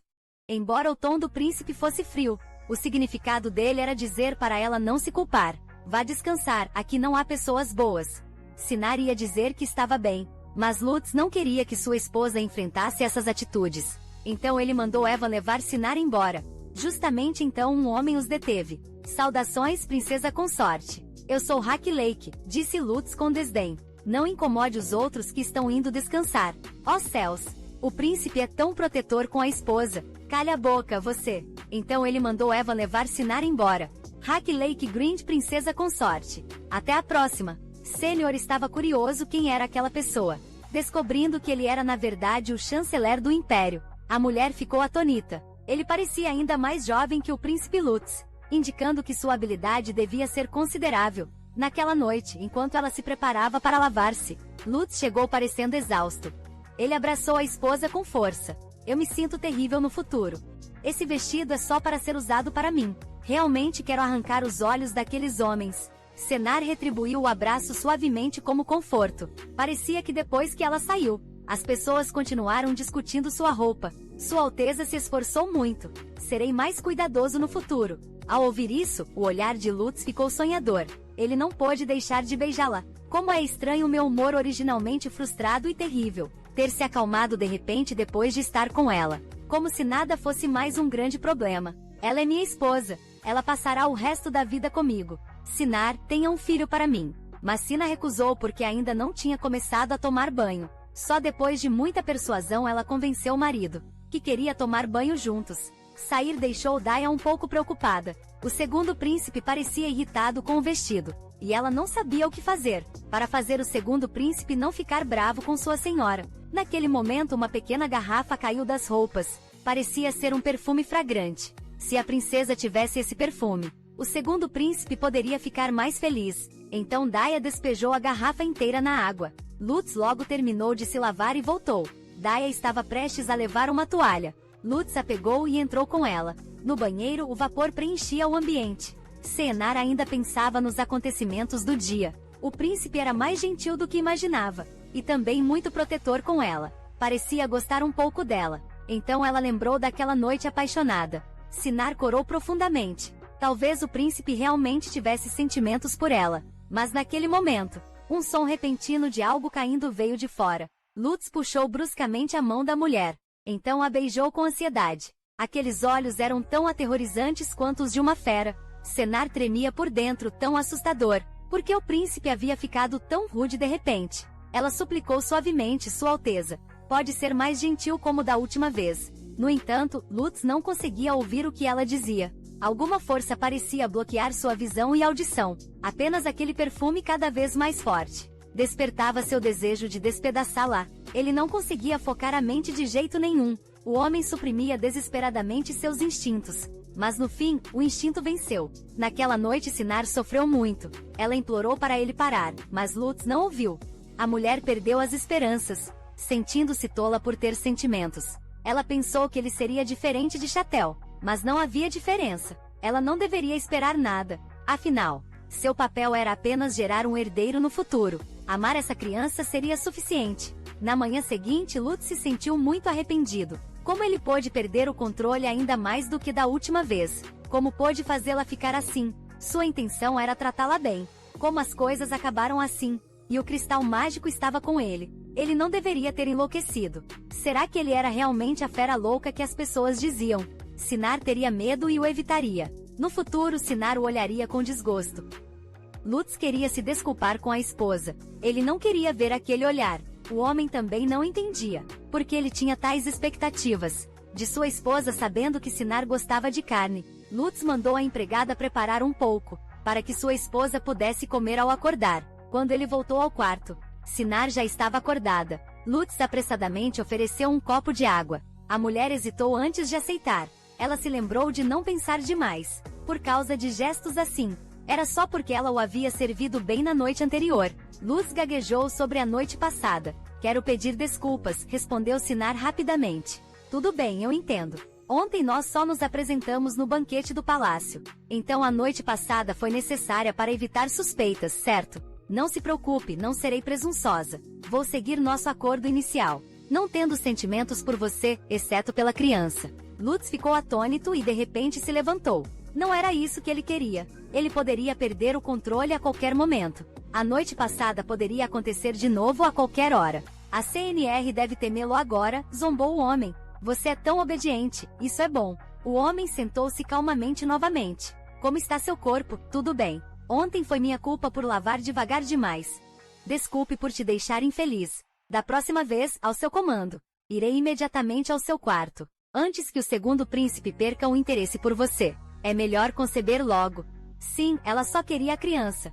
Speaker 1: Embora o tom do príncipe fosse frio, o significado dele era dizer para ela não se culpar. Vá descansar, aqui não há pessoas boas. Sinar ia dizer que estava bem, mas Lutz não queria que sua esposa enfrentasse essas atitudes. Então ele mandou Evan levar Sinar embora. Justamente então um homem os deteve. Saudações, princesa consorte. Eu sou Hack Lake, disse Lutz com desdém. Não incomode os outros que estão indo descansar. Ó céus! O príncipe é tão protetor com a esposa. Calha a boca, você. Então ele mandou Evan levar Sinar embora. Hack Lake Grind, princesa consorte. Até a próxima. Sênior estava curioso quem era aquela pessoa. Descobrindo que ele era na verdade o chanceler do império, a mulher ficou atônita. Ele parecia ainda mais jovem que o príncipe Lutz, indicando que sua habilidade devia ser considerável. Naquela noite, enquanto ela se preparava para lavar-se, Lutz chegou parecendo exausto. Ele abraçou a esposa com força. Eu me sinto terrível no futuro. Esse vestido é só para ser usado para mim. Realmente quero arrancar os olhos daqueles homens. Senar retribuiu o abraço suavemente como conforto. Parecia que depois que ela saiu, as pessoas continuaram discutindo sua roupa. Sua Alteza se esforçou muito. Serei mais cuidadoso no futuro. Ao ouvir isso, o olhar de Lutz ficou sonhador. Ele não pôde deixar de beijá-la. Como é estranho meu humor originalmente frustrado e terrível. Ter se acalmado de repente depois de estar com ela. Como se nada fosse mais um grande problema. Ela é minha esposa. Ela passará o resto da vida comigo. Sinar, tenha um filho para mim. Mas Sina recusou porque ainda não tinha começado a tomar banho. Só depois de muita persuasão ela convenceu o marido, que queria tomar banho juntos. Sair deixou Daya um pouco preocupada. O segundo príncipe parecia irritado com o vestido, e ela não sabia o que fazer, para fazer o segundo príncipe não ficar bravo com sua senhora. Naquele momento uma pequena garrafa caiu das roupas. Parecia ser um perfume fragrante. Se a princesa tivesse esse perfume, o segundo príncipe poderia ficar mais feliz. Então Daya despejou a garrafa inteira na água. Lutz logo terminou de se lavar e voltou. Daya estava prestes a levar uma toalha. Lutz a pegou e entrou com ela. No banheiro, o vapor preenchia o ambiente. Cinar ainda pensava nos acontecimentos do dia. O príncipe era mais gentil do que imaginava, e também muito protetor com ela. Parecia gostar um pouco dela. Então ela lembrou daquela noite apaixonada. Cinar corou profundamente. Talvez o príncipe realmente tivesse sentimentos por ela. Mas naquele momento, um som repentino de algo caindo veio de fora. Lutz puxou bruscamente a mão da mulher. Então a beijou com ansiedade. Aqueles olhos eram tão aterrorizantes quanto os de uma fera. Cinar tremia por dentro, tão assustador. Porque o príncipe havia ficado tão rude de repente. Ela suplicou suavemente, Sua Alteza. Pode ser mais gentil como da última vez. No entanto, Lutz não conseguia ouvir o que ela dizia. Alguma força parecia bloquear sua visão e audição. Apenas aquele perfume cada vez mais forte despertava seu desejo de despedaçá-la. Ele não conseguia focar a mente de jeito nenhum. O homem suprimia desesperadamente seus instintos. Mas no fim, o instinto venceu. Naquela noite Cinar sofreu muito. Ela implorou para ele parar, mas Lutz não ouviu. A mulher perdeu as esperanças, sentindo-se tola por ter sentimentos. Ela pensou que ele seria diferente de Chatel, mas não havia diferença. Ela não deveria esperar nada. Afinal, seu papel era apenas gerar um herdeiro no futuro. Amar essa criança seria suficiente. Na manhã seguinte, Lutz se sentiu muito arrependido. Como ele pôde perder o controle ainda mais do que da última vez? Como pôde fazê-la ficar assim? Sua intenção era tratá-la bem. Como as coisas acabaram assim? E o cristal mágico estava com ele. Ele não deveria ter enlouquecido. Será que ele era realmente a fera louca que as pessoas diziam? Cinar teria medo e o evitaria. No futuro, Cinar o olharia com desgosto. Lutz queria se desculpar com a esposa. Ele não queria ver aquele olhar. O homem também não entendia, porque ele tinha tais expectativas de sua esposa sabendo que Cinar gostava de carne. Lutz mandou a empregada preparar um pouco, para que sua esposa pudesse comer ao acordar. Quando ele voltou ao quarto, Cinar já estava acordada. Lutz apressadamente ofereceu um copo de água. A mulher hesitou antes de aceitar. Ela se lembrou de não pensar demais, por causa de gestos assim. Era só porque ela o havia servido bem na noite anterior. Lutz gaguejou sobre a noite passada. Quero pedir desculpas, respondeu Cinar rapidamente. Tudo bem, eu entendo. Ontem nós só nos apresentamos no banquete do palácio. Então a noite passada foi necessária para evitar suspeitas, certo? Não se preocupe, não serei presunçosa. Vou seguir nosso acordo inicial. Não tendo sentimentos por você, exceto pela criança. Lutz ficou atônito e de repente se levantou. Não era isso que ele queria. Ele poderia perder o controle a qualquer momento. A noite passada poderia acontecer de novo a qualquer hora. A CNR deve temê-lo agora, zombou o homem. Você é tão obediente, isso é bom. O homem sentou-se calmamente novamente. Como está seu corpo? Tudo bem. Ontem foi minha culpa por lavar devagar demais. Desculpe por te deixar infeliz. Da próxima vez, ao seu comando. Irei imediatamente ao seu quarto. Antes que o segundo príncipe perca o interesse por você. É melhor conceber logo. Sim, ela só queria a criança.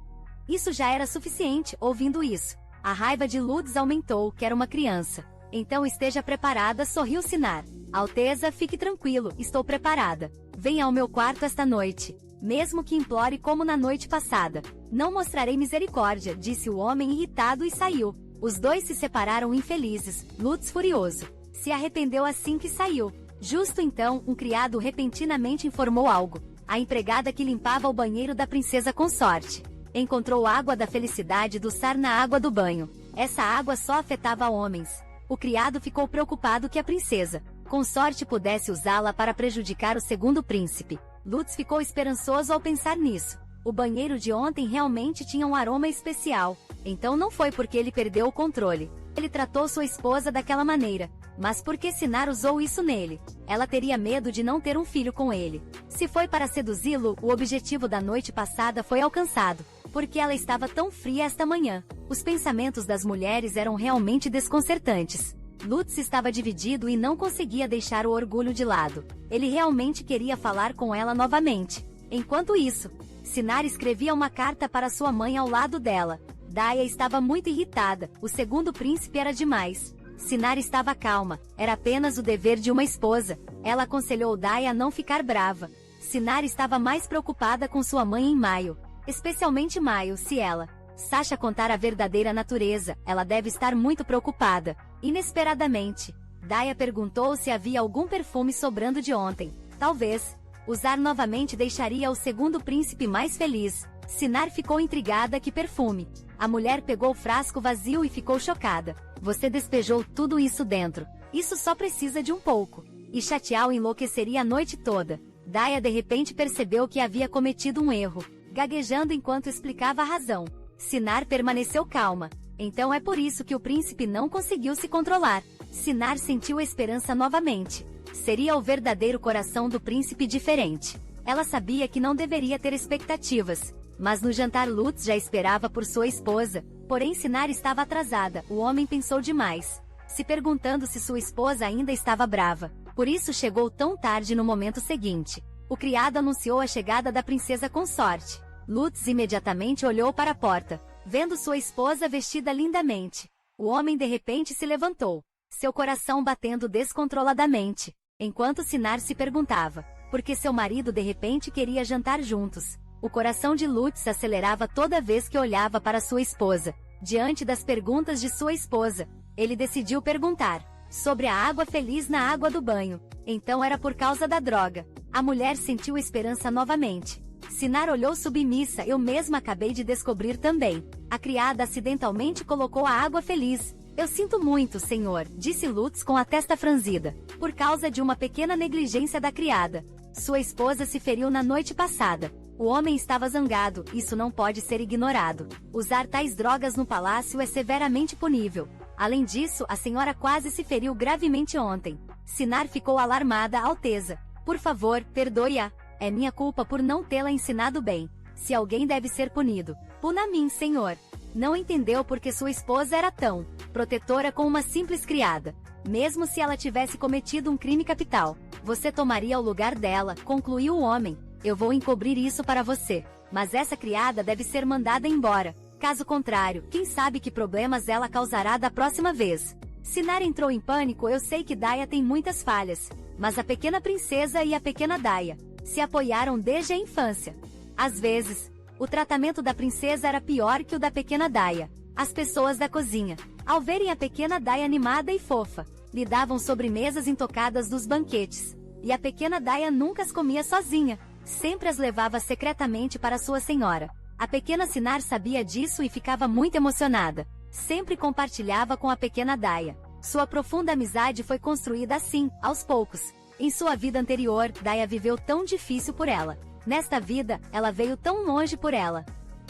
Speaker 1: Isso já era suficiente, ouvindo isso. A raiva de Lutz aumentou, quer uma criança. Então esteja preparada, sorriu Cinar. Alteza, fique tranquilo, estou preparada. Venha ao meu quarto esta noite. Mesmo que implore como na noite passada. Não mostrarei misericórdia, disse o homem irritado e saiu. Os dois se separaram infelizes, Lutz furioso. Se arrependeu assim que saiu. Justo então, um criado repentinamente informou algo. A empregada que limpava o banheiro da princesa consorte encontrou água da felicidade do Sar na água do banho. Essa água só afetava homens. O criado ficou preocupado que a princesa consorte pudesse usá-la para prejudicar o segundo príncipe. Lutz ficou esperançoso ao pensar nisso. O banheiro de ontem realmente tinha um aroma especial. Então não foi porque ele perdeu o controle. Ele tratou sua esposa daquela maneira. Mas por que Cinar usou isso nele? Ela teria medo de não ter um filho com ele. Se foi para seduzi-lo, o objetivo da noite passada foi alcançado. Porque ela estava tão fria esta manhã. Os pensamentos das mulheres eram realmente desconcertantes. Lutz estava dividido e não conseguia deixar o orgulho de lado. Ele realmente queria falar com ela novamente. Enquanto isso, Cinar escrevia uma carta para sua mãe ao lado dela. Daia estava muito irritada, o segundo príncipe era demais. Cinar estava calma, era apenas o dever de uma esposa. Ela aconselhou Daia a não ficar brava. Cinar estava mais preocupada com sua mãe em maio. Especialmente maio, se ela, Sasha, contar a verdadeira natureza, ela deve estar muito preocupada. Inesperadamente, Daya perguntou se havia algum perfume sobrando de ontem. Talvez. Usar novamente deixaria o segundo príncipe mais feliz. Sinar ficou intrigada. Que perfume? A mulher pegou o frasco vazio e ficou chocada. Você despejou tudo isso dentro. Isso só precisa de um pouco. E Chatiao enlouqueceria a noite toda. Daya de repente percebeu que havia cometido um erro, gaguejando enquanto explicava a razão. Sinar permaneceu calma. Então é por isso que o príncipe não conseguiu se controlar. Sinar sentiu esperança novamente. Seria o verdadeiro coração do príncipe diferente. Ela sabia que não deveria ter expectativas. Mas no jantar Lutz já esperava por sua esposa, porém Sinar estava atrasada. O homem pensou demais, se perguntando se sua esposa ainda estava brava. Por isso chegou tão tarde no momento seguinte. O criado anunciou a chegada da princesa consorte. Lutz imediatamente olhou para a porta, vendo sua esposa vestida lindamente. O homem de repente se levantou, seu coração batendo descontroladamente, enquanto Sinar se perguntava por que seu marido de repente queria jantar juntos. O coração de Lutz acelerava toda vez que olhava para sua esposa. Diante das perguntas de sua esposa, ele decidiu perguntar sobre a água feliz na água do banho. Então era por causa da droga. A mulher sentiu esperança novamente. Sinar olhou submissa. Eu mesma acabei de descobrir também. A criada acidentalmente colocou a água feliz. Eu sinto muito, senhor, disse Lutz com a testa franzida, por causa de uma pequena negligência da criada. Sua esposa se feriu na noite passada. O homem estava zangado. Isso não pode ser ignorado. Usar tais drogas no palácio é severamente punível. Além disso, a senhora quase se feriu gravemente ontem. Sinar ficou alarmada. Alteza, por favor, perdoe-a. É minha culpa por não tê-la ensinado bem. Se alguém deve ser punido, puna a mim, senhor. Não entendeu porque sua esposa era tão protetora com uma simples criada. Mesmo se ela tivesse cometido um crime capital, você tomaria o lugar dela, concluiu o homem. Eu vou encobrir isso para você. Mas essa criada deve ser mandada embora. Caso contrário, quem sabe que problemas ela causará da próxima vez. Sinar entrou em pânico. Eu sei que Daya tem muitas falhas, mas a pequena princesa e a pequena Daya se apoiaram desde a infância. Às vezes, o tratamento da princesa era pior que o da pequena Daya. As pessoas da cozinha, ao verem a pequena Daya animada e fofa, lhe davam sobremesas intocadas dos banquetes. E a pequena Daya nunca as comia sozinha, sempre as levava secretamente para sua senhora. A pequena Sinar sabia disso e ficava muito emocionada. Sempre compartilhava com a pequena Daya. Sua profunda amizade foi construída assim, aos poucos. Em sua vida anterior, Daya viveu tão difícil por ela. Nesta vida, ela veio tão longe por ela.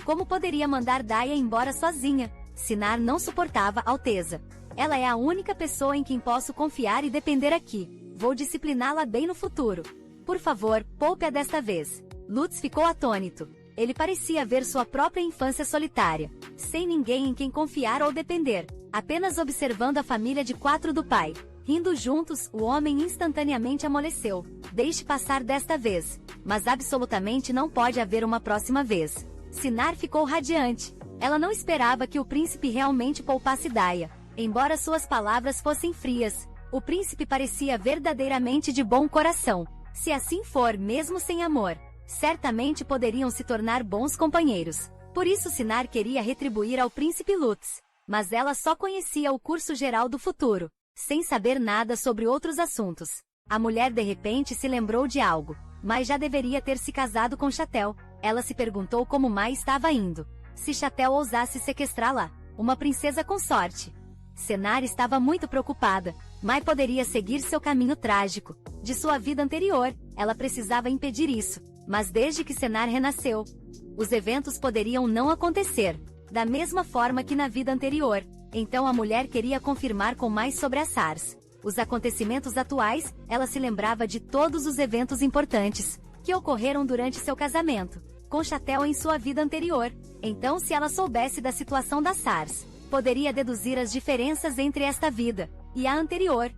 Speaker 1: Como poderia mandar Daya embora sozinha? Sinar não suportava Alteza. Ela é a única pessoa em quem posso confiar e depender aqui. Vou discipliná-la bem no futuro. Por favor, poupe-a desta vez. Lutz ficou atônito. Ele parecia ver sua própria infância solitária, sem ninguém em quem confiar ou depender, apenas observando a família de 4 do pai. Rindo juntos, o homem instantaneamente amoleceu. Deixe passar desta vez, mas absolutamente não pode haver uma próxima vez. Sinar ficou radiante. Ela não esperava que o príncipe realmente poupasse Daya. Embora suas palavras fossem frias, o príncipe parecia verdadeiramente de bom coração. Se assim for, mesmo sem amor, certamente poderiam se tornar bons companheiros. Por isso Sinar queria retribuir ao príncipe Lutz, mas ela só conhecia o curso geral do futuro, sem saber nada sobre outros assuntos. A mulher de repente se lembrou de algo, mas já deveria ter se casado com Chatel. Ela se perguntou como Mai estava indo. Se Chatel ousasse sequestrá-la, uma princesa consorte. Sinar estava muito preocupada. Mai poderia seguir seu caminho trágico de sua vida anterior. Ela precisava impedir isso. Mas desde que Sinar renasceu, os eventos poderiam não acontecer, da mesma forma que na vida anterior. Então a mulher queria confirmar com Mai sobre a SARS. Os acontecimentos atuais, ela se lembrava de todos os eventos importantes que ocorreram durante seu casamento com Chatel em sua vida anterior. Então se ela soubesse da situação da SARS, poderia deduzir as diferenças entre esta vida e a anterior.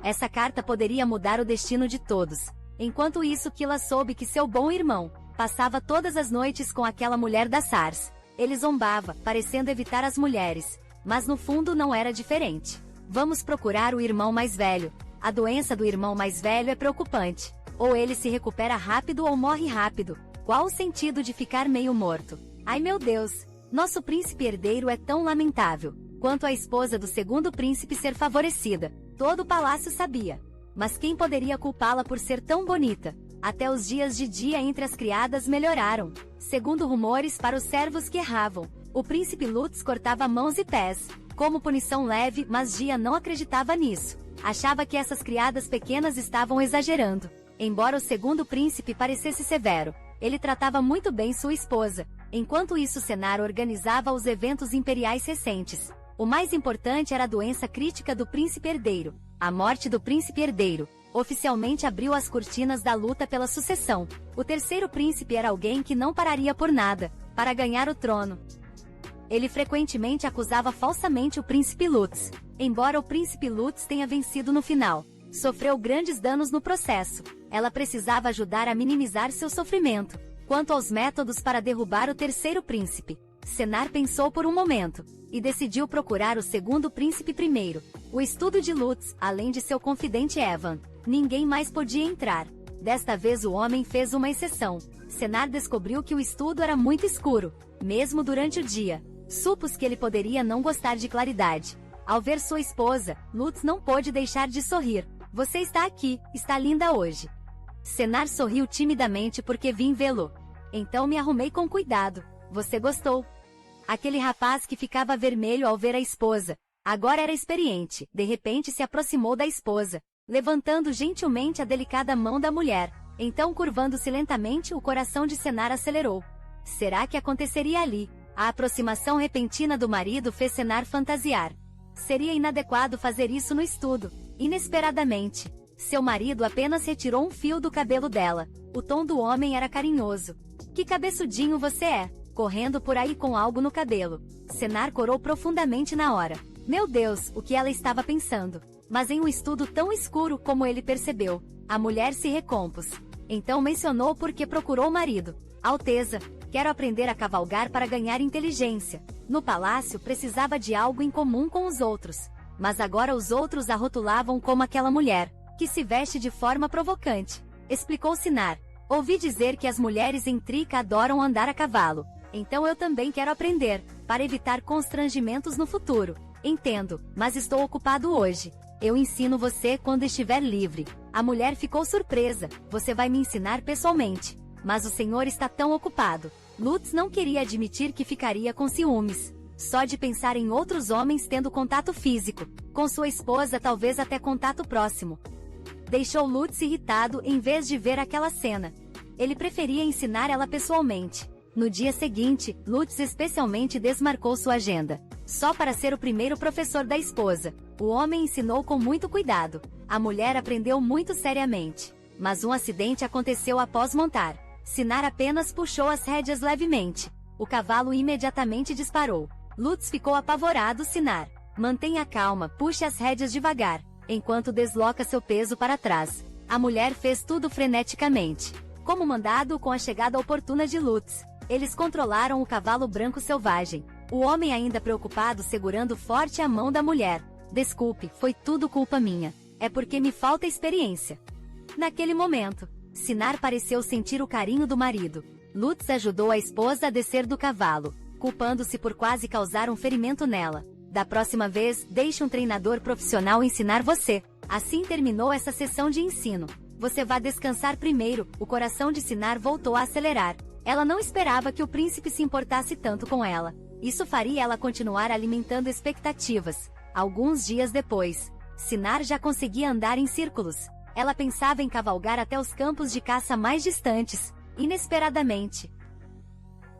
Speaker 1: Essa carta poderia mudar o destino de todos. Enquanto isso, Kila soube que seu bom irmão passava todas as noites com aquela mulher da SARS. Ele zombava, parecendo evitar as mulheres, mas no fundo não era diferente. Vamos procurar o irmão mais velho. A doença do irmão mais velho é preocupante. Ou ele se recupera rápido ou morre rápido. Qual o sentido de ficar meio morto? Ai meu Deus! Nosso príncipe herdeiro é tão lamentável quanto a esposa do segundo príncipe ser favorecida. Todo o palácio sabia. Mas quem poderia culpá-la por ser tão bonita? Até os dias de dia entre as criadas melhoraram. Segundo rumores para os servos que erravam, o príncipe Lutz cortava mãos e pés, como punição leve, mas Gia não acreditava nisso. Achava que essas criadas pequenas estavam exagerando. Embora o segundo príncipe parecesse severo, ele tratava muito bem sua esposa. Enquanto isso, Sennar organizava os eventos imperiais recentes. O mais importante era a doença crítica do príncipe herdeiro. A morte do príncipe herdeiro oficialmente abriu as cortinas da luta pela sucessão. O terceiro príncipe era alguém que não pararia por nada para ganhar o trono. Ele frequentemente acusava falsamente o príncipe Lutz. Embora o príncipe Lutz tenha vencido no final, sofreu grandes danos no processo. Ela precisava ajudar a minimizar seu sofrimento. Quanto aos métodos para derrubar o terceiro príncipe, Sennar pensou por um momento e decidiu procurar o segundo príncipe primeiro. O estudo de Lutz, além de seu confidente Evan, ninguém mais podia entrar. Desta vez o homem fez uma exceção. Sennar descobriu que o estudo era muito escuro, mesmo durante o dia. Supôs que ele poderia não gostar de claridade. Ao ver sua esposa, Lutz não pôde deixar de sorrir. Você está aqui, está linda hoje. Sennar sorriu timidamente porque vim vê-lo. Então me arrumei com cuidado. Você gostou? Aquele rapaz que ficava vermelho ao ver a esposa, agora era experiente. De repente se aproximou da esposa, levantando gentilmente a delicada mão da mulher. Então, curvando-se lentamente, o coração de Sennar acelerou. Será que aconteceria ali? A aproximação repentina do marido fez Sennar fantasiar. Seria inadequado fazer isso no estudo. Inesperadamente, seu marido apenas retirou um fio do cabelo dela. O tom do homem era carinhoso. Que cabeçudinho você é, correndo por aí com algo no cabelo. Sennar corou profundamente na hora. Meu Deus, o que ela estava pensando? Mas em um estudo tão escuro como ele percebeu, a mulher se recompôs. Então mencionou por que procurou o marido. Alteza, quero aprender a cavalgar para ganhar inteligência. No palácio precisava de algo em comum com os outros. Mas agora os outros a rotulavam como aquela mulher, que se veste de forma provocante. Explicou Sennar. Ouvi dizer que as mulheres em Trica adoram andar a cavalo. Então eu também quero aprender, para evitar constrangimentos no futuro. Entendo, mas estou ocupado hoje. Eu ensino você quando estiver livre. A mulher ficou surpresa. Você vai me ensinar pessoalmente. Mas o senhor está tão ocupado. Lutz não queria admitir que ficaria com ciúmes. Só de pensar em outros homens tendo contato físico. Com sua esposa, talvez até contato próximo. Deixou Lutz irritado em vez de ver aquela cena. Ele preferia ensinar ela pessoalmente. No dia seguinte, Lutz especialmente desmarcou sua agenda. Só para ser o primeiro professor da esposa. O homem ensinou com muito cuidado. A mulher aprendeu muito seriamente. Mas um acidente aconteceu após montar. Sennar apenas puxou as rédeas levemente. O cavalo imediatamente disparou. Lutz ficou apavorado. Sennar, mantenha calma, puxe as rédeas devagar, enquanto desloca seu peso para trás. A mulher fez tudo freneticamente, como mandado com a chegada oportuna de Lutz. Eles controlaram o cavalo branco selvagem. O homem ainda preocupado segurando forte a mão da mulher. Desculpe, foi tudo culpa minha. É porque me falta experiência. Naquele momento, Sennar pareceu sentir o carinho do marido. Lutz ajudou a esposa a descer do cavalo, culpando-se por quase causar um ferimento nela. Da próxima vez, deixe um treinador profissional ensinar você. Assim terminou essa sessão de ensino. Você vai descansar primeiro. O coração de Sennar voltou a acelerar. Ela não esperava que o príncipe se importasse tanto com ela. Isso faria ela continuar alimentando expectativas. Alguns dias depois, Sennar já conseguia andar em círculos. Ela pensava em cavalgar até os campos de caça mais distantes. Inesperadamente,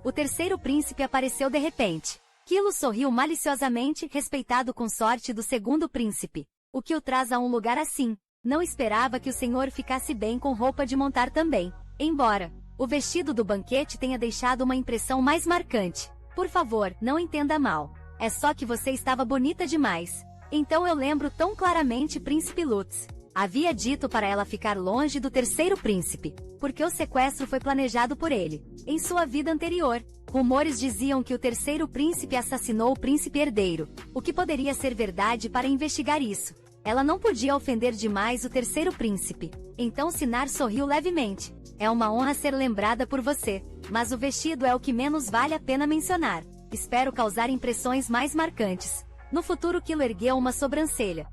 Speaker 1: o terceiro príncipe apareceu de repente. Quilo sorriu maliciosamente, respeitado com sorte do segundo príncipe. O que o traz a um lugar assim? Não esperava que o senhor ficasse bem com roupa de montar também. Embora o vestido do banquete tenha deixado uma impressão mais marcante. Por favor, não entenda mal. É só que você estava bonita demais. Então eu lembro tão claramente príncipe Lutz. Havia dito para ela ficar longe do terceiro príncipe, porque o sequestro foi planejado por ele. Em sua vida anterior, rumores diziam que o terceiro príncipe assassinou o príncipe herdeiro, o que poderia ser verdade para investigar isso. Ela não podia ofender demais o terceiro príncipe. Então Sennar sorriu levemente. É uma honra ser lembrada por você, mas o vestido é o que menos vale a pena mencionar. Espero causar impressões mais marcantes. No futuro Quilo ergueu uma sobrancelha.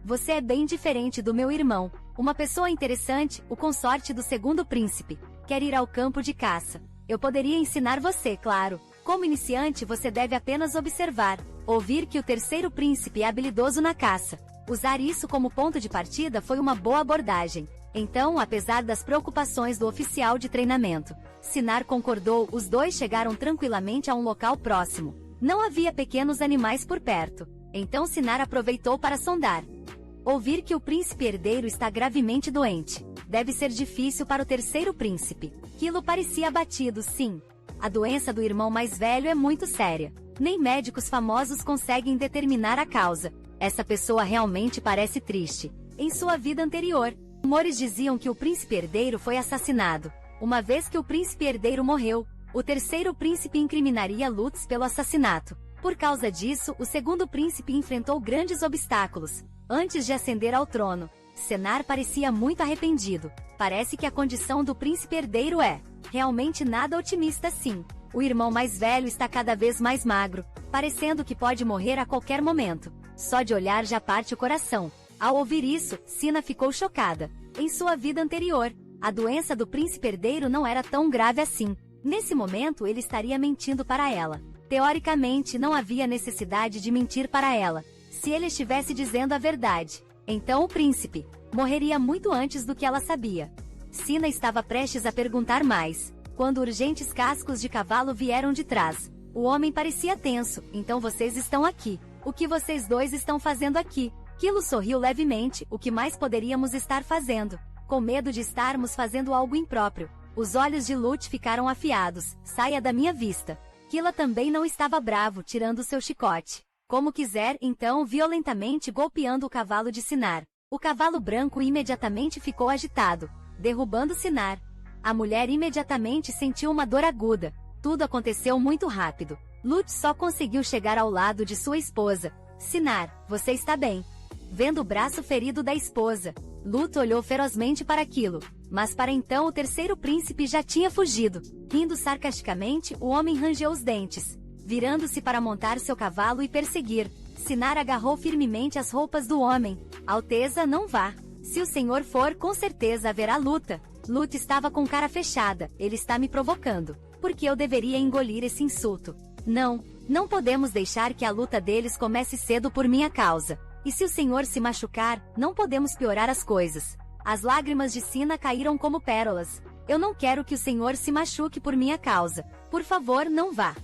Speaker 1: Você é bem diferente do meu irmão. Uma pessoa interessante, o consorte do segundo príncipe. Quer ir ao campo de caça. Eu poderia ensinar você, claro. Como iniciante, você deve apenas observar. Ouvir que o terceiro príncipe é habilidoso na caça. Usar isso como ponto de partida foi uma boa abordagem. Então, apesar das preocupações do oficial de treinamento, Sinar concordou. Os dois chegaram tranquilamente a um local próximo. Não havia pequenos animais por perto. Então Sinar aproveitou para sondar. Ouvir que o príncipe herdeiro está gravemente doente. Deve ser difícil para o terceiro príncipe. Kilo parecia abatido, sim. A doença do irmão mais velho é muito séria. Nem médicos famosos conseguem determinar a causa. Essa pessoa realmente parece triste. Em sua vida anterior, rumores diziam que o príncipe herdeiro foi assassinado. Uma vez que o príncipe herdeiro morreu, o terceiro príncipe incriminaria Lutz pelo assassinato. Por causa disso, o segundo príncipe enfrentou grandes obstáculos. Antes de ascender ao trono, Sinar parecia muito arrependido. Parece que a condição do príncipe herdeiro é realmente nada otimista assim. O irmão mais velho está cada vez mais magro, parecendo que pode morrer a qualquer momento. Só de olhar já parte o coração. Ao ouvir isso, Sina ficou chocada. Em sua vida anterior, a doença do príncipe herdeiro não era tão grave assim. Nesse momento, ele estaria mentindo para ela. Teoricamente, não havia necessidade de mentir para ela. Se ele estivesse dizendo a verdade, então o príncipe morreria muito antes do que ela sabia. Sina estava prestes a perguntar mais, quando urgentes cascos de cavalo vieram de trás. O homem parecia tenso. Então vocês estão aqui. O que vocês dois estão fazendo aqui? Kilo sorriu levemente. O que mais poderíamos estar fazendo? Com medo de estarmos fazendo algo impróprio. Os olhos de Lute ficaram afiados. Saia da minha vista. Kila também não estava bravo, tirando seu chicote. Como quiser, então, violentamente golpeando o cavalo de Sinar. O cavalo branco imediatamente ficou agitado, derrubando Sinar. A mulher imediatamente sentiu uma dor aguda. Tudo aconteceu muito rápido. Lute só conseguiu chegar ao lado de sua esposa. Sinar, você está bem? Vendo o braço ferido da esposa, Lute olhou ferozmente para aquilo. Mas para então o terceiro príncipe já tinha fugido. Rindo sarcasticamente, o homem rangeu os dentes, virando-se para montar seu cavalo e perseguir. Sinar agarrou firmemente as roupas do homem. Alteza, não vá. Se o senhor for, com certeza haverá luta. Lute estava com cara fechada. Ele está me provocando. Por que eu deveria engolir esse insulto? Não podemos deixar que a luta deles comece cedo por minha causa. E se o senhor se machucar, não podemos piorar as coisas. As lágrimas de Sina caíram como pérolas. Eu não quero que o senhor se machuque por minha causa. Por favor, não vá.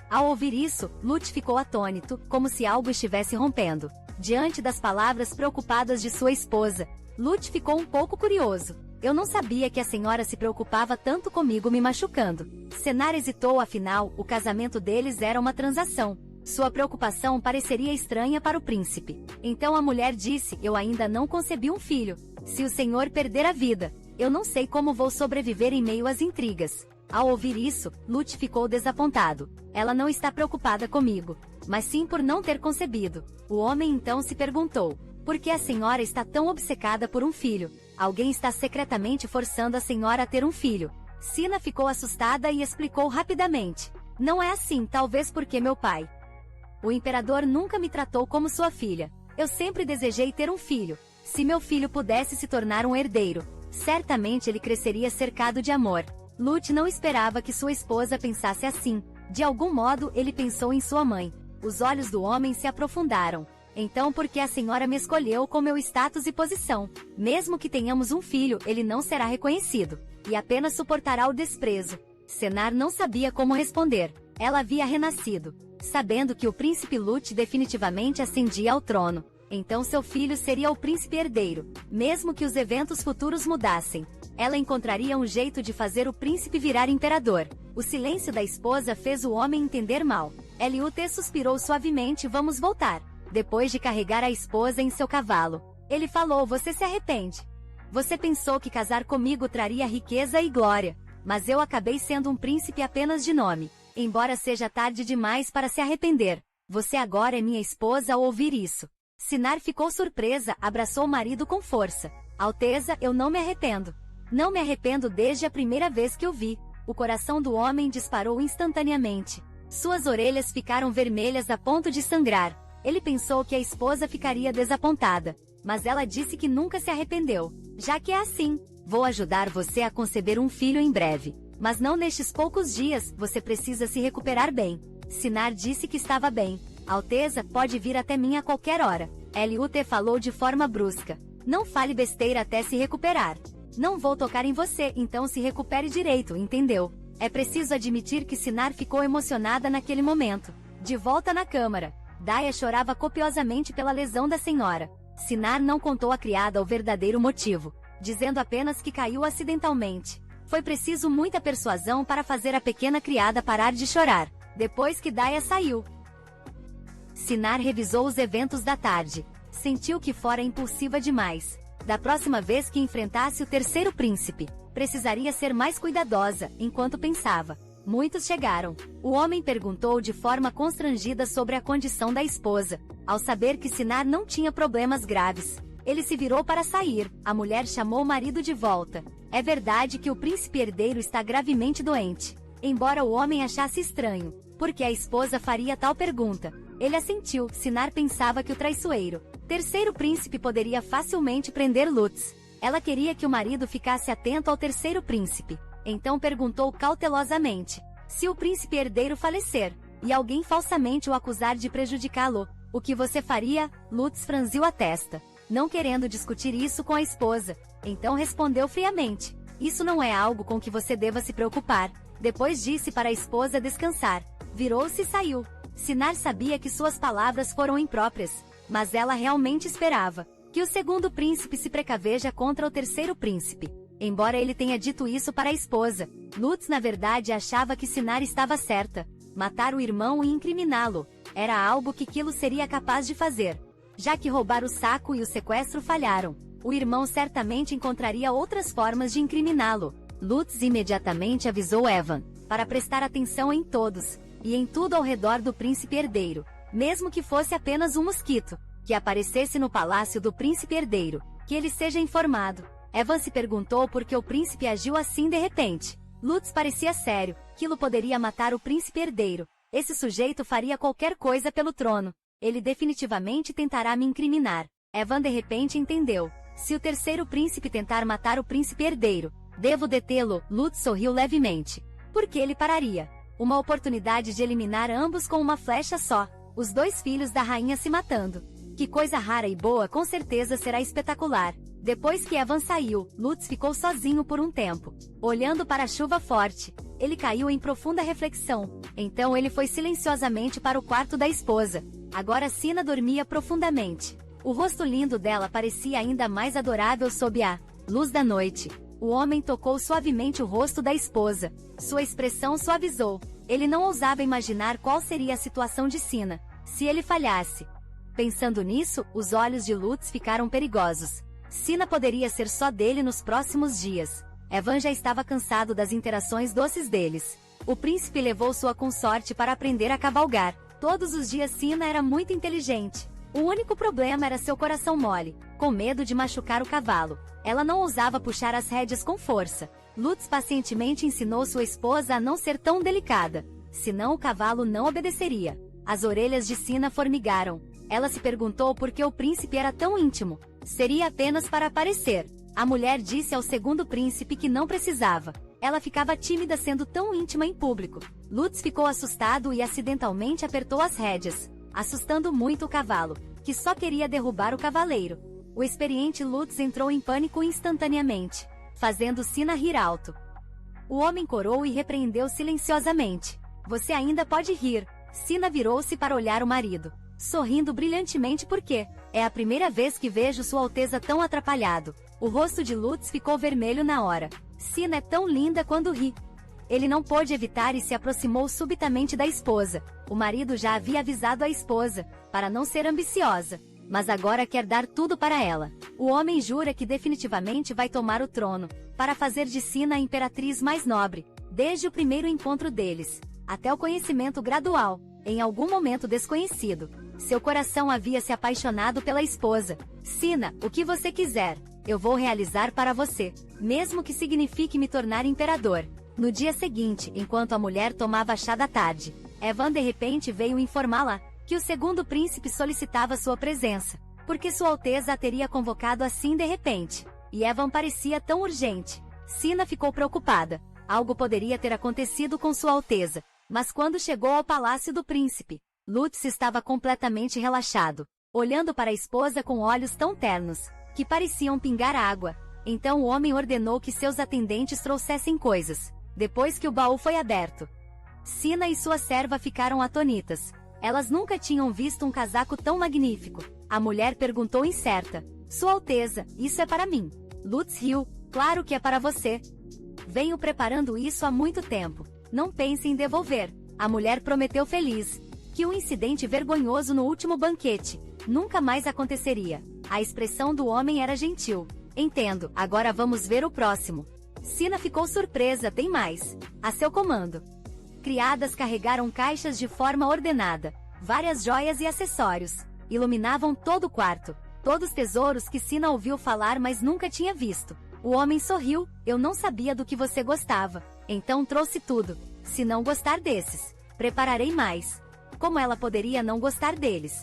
Speaker 1: Ao ouvir isso, Lute ficou atônito, como se algo estivesse rompendo. Diante das palavras preocupadas de sua esposa, Lute ficou um pouco curioso. Eu não sabia que a senhora se preocupava tanto comigo me machucando. Sinar hesitou, afinal, o casamento deles era uma transação. Sua preocupação pareceria estranha para o príncipe. Então a mulher disse, eu ainda não concebi um filho. Se o senhor perder a vida, eu não sei como vou sobreviver em meio às intrigas. Ao ouvir isso, Lute ficou desapontado. Ela não está preocupada comigo, mas sim por não ter concebido. O homem então se perguntou, por que a senhora está tão obcecada por um filho? Alguém está secretamente forçando a senhora a ter um filho. Sina ficou assustada e explicou rapidamente. Não é assim, talvez porque meu pai, o imperador, nunca me tratou como sua filha. Eu sempre desejei ter um filho. Se meu filho pudesse se tornar um herdeiro, certamente ele cresceria cercado de amor. Lute não esperava que sua esposa pensasse assim. De algum modo, ele pensou em sua mãe. Os olhos do homem se aprofundaram. Então, por que a senhora me escolheu com meu status e posição? Mesmo que tenhamos um filho, ele não será reconhecido, e apenas suportará o desprezo. Sinar não sabia como responder. Ela havia renascido, sabendo que o príncipe Lute definitivamente ascendia ao trono. Então seu filho seria o príncipe herdeiro. Mesmo que os eventos futuros mudassem, ela encontraria um jeito de fazer o príncipe virar imperador. O silêncio da esposa fez o homem entender mal. Lute suspirou suavemente. Vamos voltar. Depois de carregar a esposa em seu cavalo, ele falou, você se arrepende. Você pensou que casar comigo traria riqueza e glória, mas eu acabei sendo um príncipe apenas de nome. Embora seja tarde demais para se arrepender, você agora é minha esposa. Ao ouvir isso, Sinar ficou surpresa, abraçou o marido com força. Alteza, eu não me arrependo. Não me arrependo desde a primeira vez que o vi. O coração do homem disparou instantaneamente. Suas orelhas ficaram vermelhas a ponto de sangrar. Ele pensou que a esposa ficaria desapontada, mas ela disse que nunca se arrependeu. Já que é assim, vou ajudar você a conceber um filho em breve. Mas não nestes poucos dias, você precisa se recuperar bem. Sinar disse que estava bem. Alteza, pode vir até mim a qualquer hora. Lut falou de forma brusca. Não fale besteira até se recuperar. Não vou tocar em você, então se recupere direito, entendeu? É preciso admitir que Sinar ficou emocionada naquele momento. De volta na câmara, Daya chorava copiosamente pela lesão da senhora. Sinar não contou à criada o verdadeiro motivo, dizendo apenas que caiu acidentalmente. Foi preciso muita persuasão para fazer a pequena criada parar de chorar, depois que Daya saiu. Sinar revisou os eventos da tarde. Sentiu que fora impulsiva demais. Da próxima vez que enfrentasse o terceiro príncipe, precisaria ser mais cuidadosa, enquanto pensava. Muitos chegaram. O homem perguntou de forma constrangida sobre a condição da esposa, ao saber que Sinar não tinha problemas graves. Ele se virou para sair. A mulher chamou o marido de volta. É verdade que o príncipe herdeiro está gravemente doente. Embora o homem achasse estranho, porque a esposa faria tal pergunta, ele assentiu. Sinar pensava que o traiçoeiro, terceiro príncipe, poderia facilmente prender Lutz. Ela queria que o marido ficasse atento ao terceiro príncipe. Então perguntou cautelosamente: se o príncipe herdeiro falecer, e alguém falsamente o acusar de prejudicá-lo, o que você faria? Lutz franziu a testa, não querendo discutir isso com a esposa. Então respondeu friamente: isso não é algo com que você deva se preocupar. Depois disse para a esposa descansar. Virou-se e saiu. Sinar sabia que suas palavras foram impróprias, mas ela realmente esperava que o segundo príncipe se precaveja contra o terceiro príncipe. Embora ele tenha dito isso para a esposa, Lutz na verdade achava que Sinar estava certa. Matar o irmão e incriminá-lo era algo que Kilo seria capaz de fazer. Já que roubar o saco e o sequestro falharam, o irmão certamente encontraria outras formas de incriminá-lo. Lutz imediatamente avisou Evan para prestar atenção em todos e em tudo ao redor do príncipe herdeiro, mesmo que fosse apenas um mosquito que aparecesse no palácio do príncipe herdeiro, que ele seja informado. Evan se perguntou por que o príncipe agiu assim de repente. Lutz parecia sério. Kilo poderia matar o príncipe herdeiro. Esse sujeito faria qualquer coisa pelo trono. Ele definitivamente tentará me incriminar. Evan de repente entendeu. Se o terceiro príncipe tentar matar o príncipe herdeiro, devo detê-lo. Lutz sorriu levemente. Por que ele pararia? Uma oportunidade de eliminar ambos com uma flecha só. Os dois filhos da rainha se matando. Que coisa rara e boa, com certeza será espetacular. Depois que Evan saiu, Lutz ficou sozinho por um tempo, olhando para a chuva forte. Ele caiu em profunda reflexão. Então ele foi silenciosamente para o quarto da esposa. Agora Sina dormia profundamente. O rosto lindo dela parecia ainda mais adorável sob a luz da noite. O homem tocou suavemente o rosto da esposa. Sua expressão suavizou. Ele não ousava imaginar qual seria a situação de Sina se ele falhasse. Pensando nisso, os olhos de Lutz ficaram perigosos. Sina poderia ser só dele nos próximos dias. Evan já estava cansado das interações doces deles. O príncipe levou sua consorte para aprender a cavalgar. Todos os dias Sina era muito inteligente. O único problema era seu coração mole, com medo de machucar o cavalo. Ela não ousava puxar as rédeas com força. Lutz pacientemente ensinou sua esposa a não ser tão delicada, senão o cavalo não obedeceria. As orelhas de Sina formigaram. Ela se perguntou por que o príncipe era tão íntimo. Seria apenas para aparecer. A mulher disse ao segundo príncipe que não precisava. Ela ficava tímida sendo tão íntima em público. Lutz ficou assustado e acidentalmente apertou as rédeas, assustando muito o cavalo, que só queria derrubar o cavaleiro. O experiente Lutz entrou em pânico instantaneamente, fazendo Sina rir alto. O homem corou e repreendeu silenciosamente. Você ainda pode rir. Sina virou-se para olhar o marido, sorrindo brilhantemente porque é a primeira vez que vejo Sua Alteza tão atrapalhado. O rosto de Lutz ficou vermelho na hora. Sina é tão linda quando ri. Ele não pôde evitar e se aproximou subitamente da esposa. O marido já havia avisado a esposa, para não ser ambiciosa, mas agora quer dar tudo para ela. O homem jura que definitivamente vai tomar o trono, para fazer de Sina a imperatriz mais nobre, desde o primeiro encontro deles, até o conhecimento gradual, em algum momento desconhecido. Seu coração havia se apaixonado pela esposa. Sina, o que você quiser, eu vou realizar para você, mesmo que signifique me tornar imperador. No dia seguinte, enquanto a mulher tomava chá da tarde, Evan de repente veio informá-la que o segundo príncipe solicitava sua presença, porque Sua Alteza a teria convocado assim de repente, e Evan parecia tão urgente. Sina ficou preocupada. Algo poderia ter acontecido com Sua Alteza, mas quando chegou ao palácio do príncipe, Lutz estava completamente relaxado, olhando para a esposa com olhos tão ternos, que pareciam pingar água. Então o homem ordenou que seus atendentes trouxessem coisas. Depois que o baú foi aberto, Sina e sua serva ficaram atonitas. Elas nunca tinham visto um casaco tão magnífico. A mulher perguntou incerta: Sua Alteza, isso é para mim? Lutz riu: claro que é para você. Venho preparando isso há muito tempo. Não pense em devolver. A mulher prometeu feliz que um incidente vergonhoso no último banquete nunca mais aconteceria. A expressão do homem era gentil. Entendo, agora vamos ver o próximo. Sina ficou surpresa, tem mais. A seu comando. Criadas carregaram caixas de forma ordenada. Várias joias e acessórios iluminavam todo o quarto. Todos tesouros que Sina ouviu falar, mas nunca tinha visto. O homem sorriu: eu não sabia do que você gostava. Então trouxe tudo. Se não gostar desses, prepararei mais. Como ela poderia não gostar deles?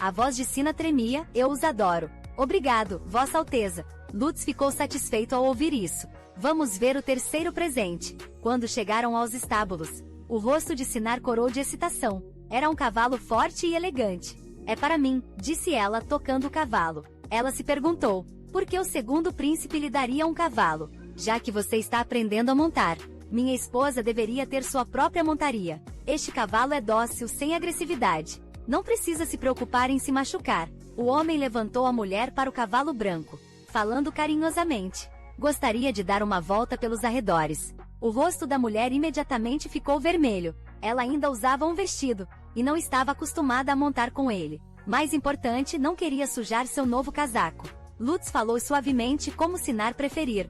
Speaker 1: A voz de Sina tremia: eu os adoro. Obrigado, Vossa Alteza. Lutz ficou satisfeito ao ouvir isso. Vamos ver o terceiro presente. Quando chegaram aos estábulos, o rosto de Sinar corou de excitação. Era um cavalo forte e elegante. É para mim, disse ela, tocando o cavalo. Ela se perguntou: por que o segundo príncipe lhe daria um cavalo? Já que você está aprendendo a montar, minha esposa deveria ter sua própria montaria. Este cavalo é dócil, sem agressividade. Não precisa se preocupar em se machucar. O homem levantou a mulher para o cavalo branco, falando carinhosamente: gostaria de dar uma volta pelos arredores. O rosto da mulher imediatamente ficou vermelho. Ela ainda usava um vestido, e não estava acostumada a montar com ele. Mais importante, não queria sujar seu novo casaco. Lutz falou suavemente, como Sinar preferir.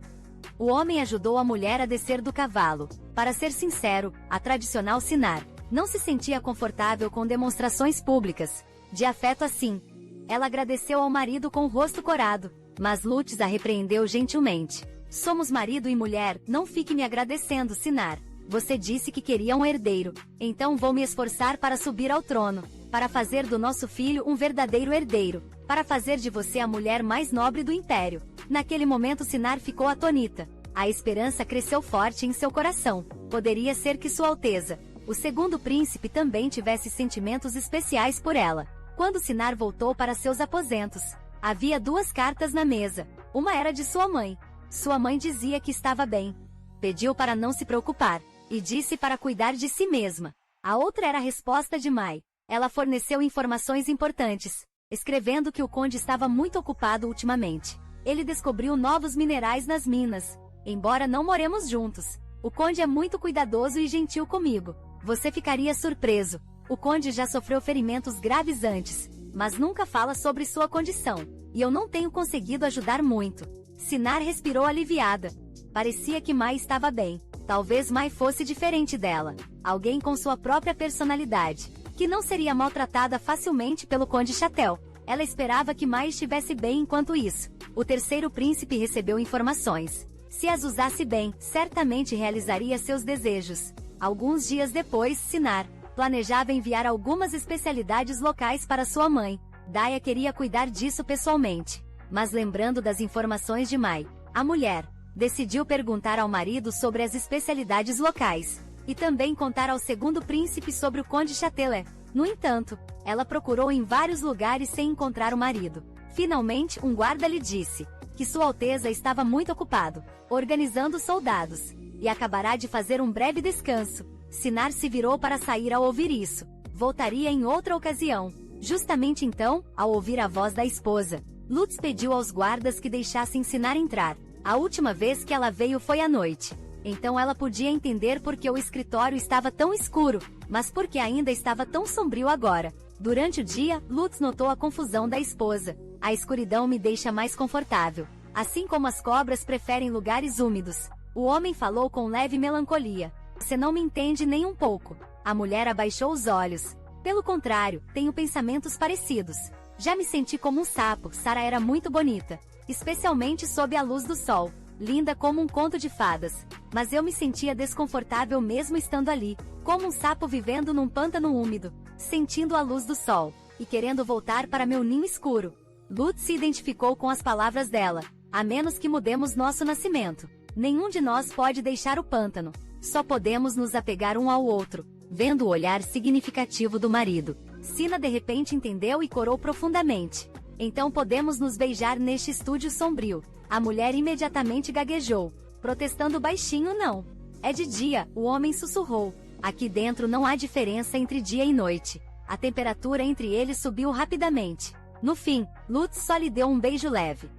Speaker 1: O homem ajudou a mulher a descer do cavalo. Para ser sincero, a tradicional Sinar não se sentia confortável com demonstrações públicas de afeto assim. Ela agradeceu ao marido com o rosto corado, mas Lutz a repreendeu gentilmente. Somos marido e mulher, não fique me agradecendo, Sinar. Você disse que queria um herdeiro, então vou me esforçar para subir ao trono, para fazer do nosso filho um verdadeiro herdeiro, para fazer de você a mulher mais nobre do império. Naquele momento Sinar ficou atonita. A esperança cresceu forte em seu coração. Poderia ser que Sua Alteza, o segundo príncipe, também tivesse sentimentos especiais por ela. Quando Sinar voltou para seus aposentos, havia duas cartas na mesa. Uma era de sua mãe. Sua mãe dizia que estava bem. Pediu para não se preocupar, e disse para cuidar de si mesma. A outra era a resposta de Mai. Ela forneceu informações importantes, escrevendo que o conde estava muito ocupado ultimamente. Ele descobriu novos minerais nas minas. Embora não moremos juntos, o conde é muito cuidadoso e gentil comigo. Você ficaria surpreso. O conde já sofreu ferimentos graves antes, mas nunca fala sobre sua condição, e eu não tenho conseguido ajudar muito. Sinar respirou aliviada. Parecia que Mai estava bem. Talvez Mai fosse diferente dela. Alguém com sua própria personalidade, que não seria maltratada facilmente pelo Conde Chatel. Ela esperava que Mai estivesse bem enquanto isso. O terceiro príncipe recebeu informações. Se as usasse bem, certamente realizaria seus desejos. Alguns dias depois, Sinar planejava enviar algumas especialidades locais para sua mãe. Daya queria cuidar disso pessoalmente. Mas lembrando das informações de Mai, a mulher decidiu perguntar ao marido sobre as especialidades locais, e também contar ao segundo príncipe sobre o Conde Chatelet. No entanto, ela procurou em vários lugares sem encontrar o marido. Finalmente, um guarda lhe disse que Sua Alteza estava muito ocupado, organizando soldados, e acabará de fazer um breve descanso. Sinar se virou para sair ao ouvir isso. Voltaria em outra ocasião. Justamente então, ao ouvir a voz da esposa, Lutz pediu aos guardas que deixassem Sinar entrar. A última vez que ela veio foi à noite. Então ela podia entender por que o escritório estava tão escuro, mas por que ainda estava tão sombrio agora. Durante o dia, Lutz notou a confusão da esposa. A escuridão me deixa mais confortável. Assim como as cobras preferem lugares úmidos. O homem falou com leve melancolia. Você não me entende nem um pouco. A mulher abaixou os olhos. Pelo contrário, tenho pensamentos parecidos. Já me senti como um sapo. Sara era muito bonita, especialmente sob a luz do sol, linda como um conto de fadas. Mas eu me sentia desconfortável mesmo estando ali, como um sapo vivendo num pântano úmido. sentindo a luz do sol, e querendo voltar para meu ninho escuro. Lutz se identificou com as palavras dela. A menos que mudemos nosso nascimento, nenhum de nós pode deixar o pântano. Só podemos nos apegar um ao outro. Vendo o olhar significativo do marido, Sina de repente entendeu e corou profundamente. Então podemos nos beijar neste estúdio sombrio. A mulher imediatamente gaguejou, protestando baixinho não. É de dia, o homem sussurrou. Aqui dentro não há diferença entre dia e noite. A temperatura entre eles subiu rapidamente. No fim, Lutz só lhe deu um beijo leve.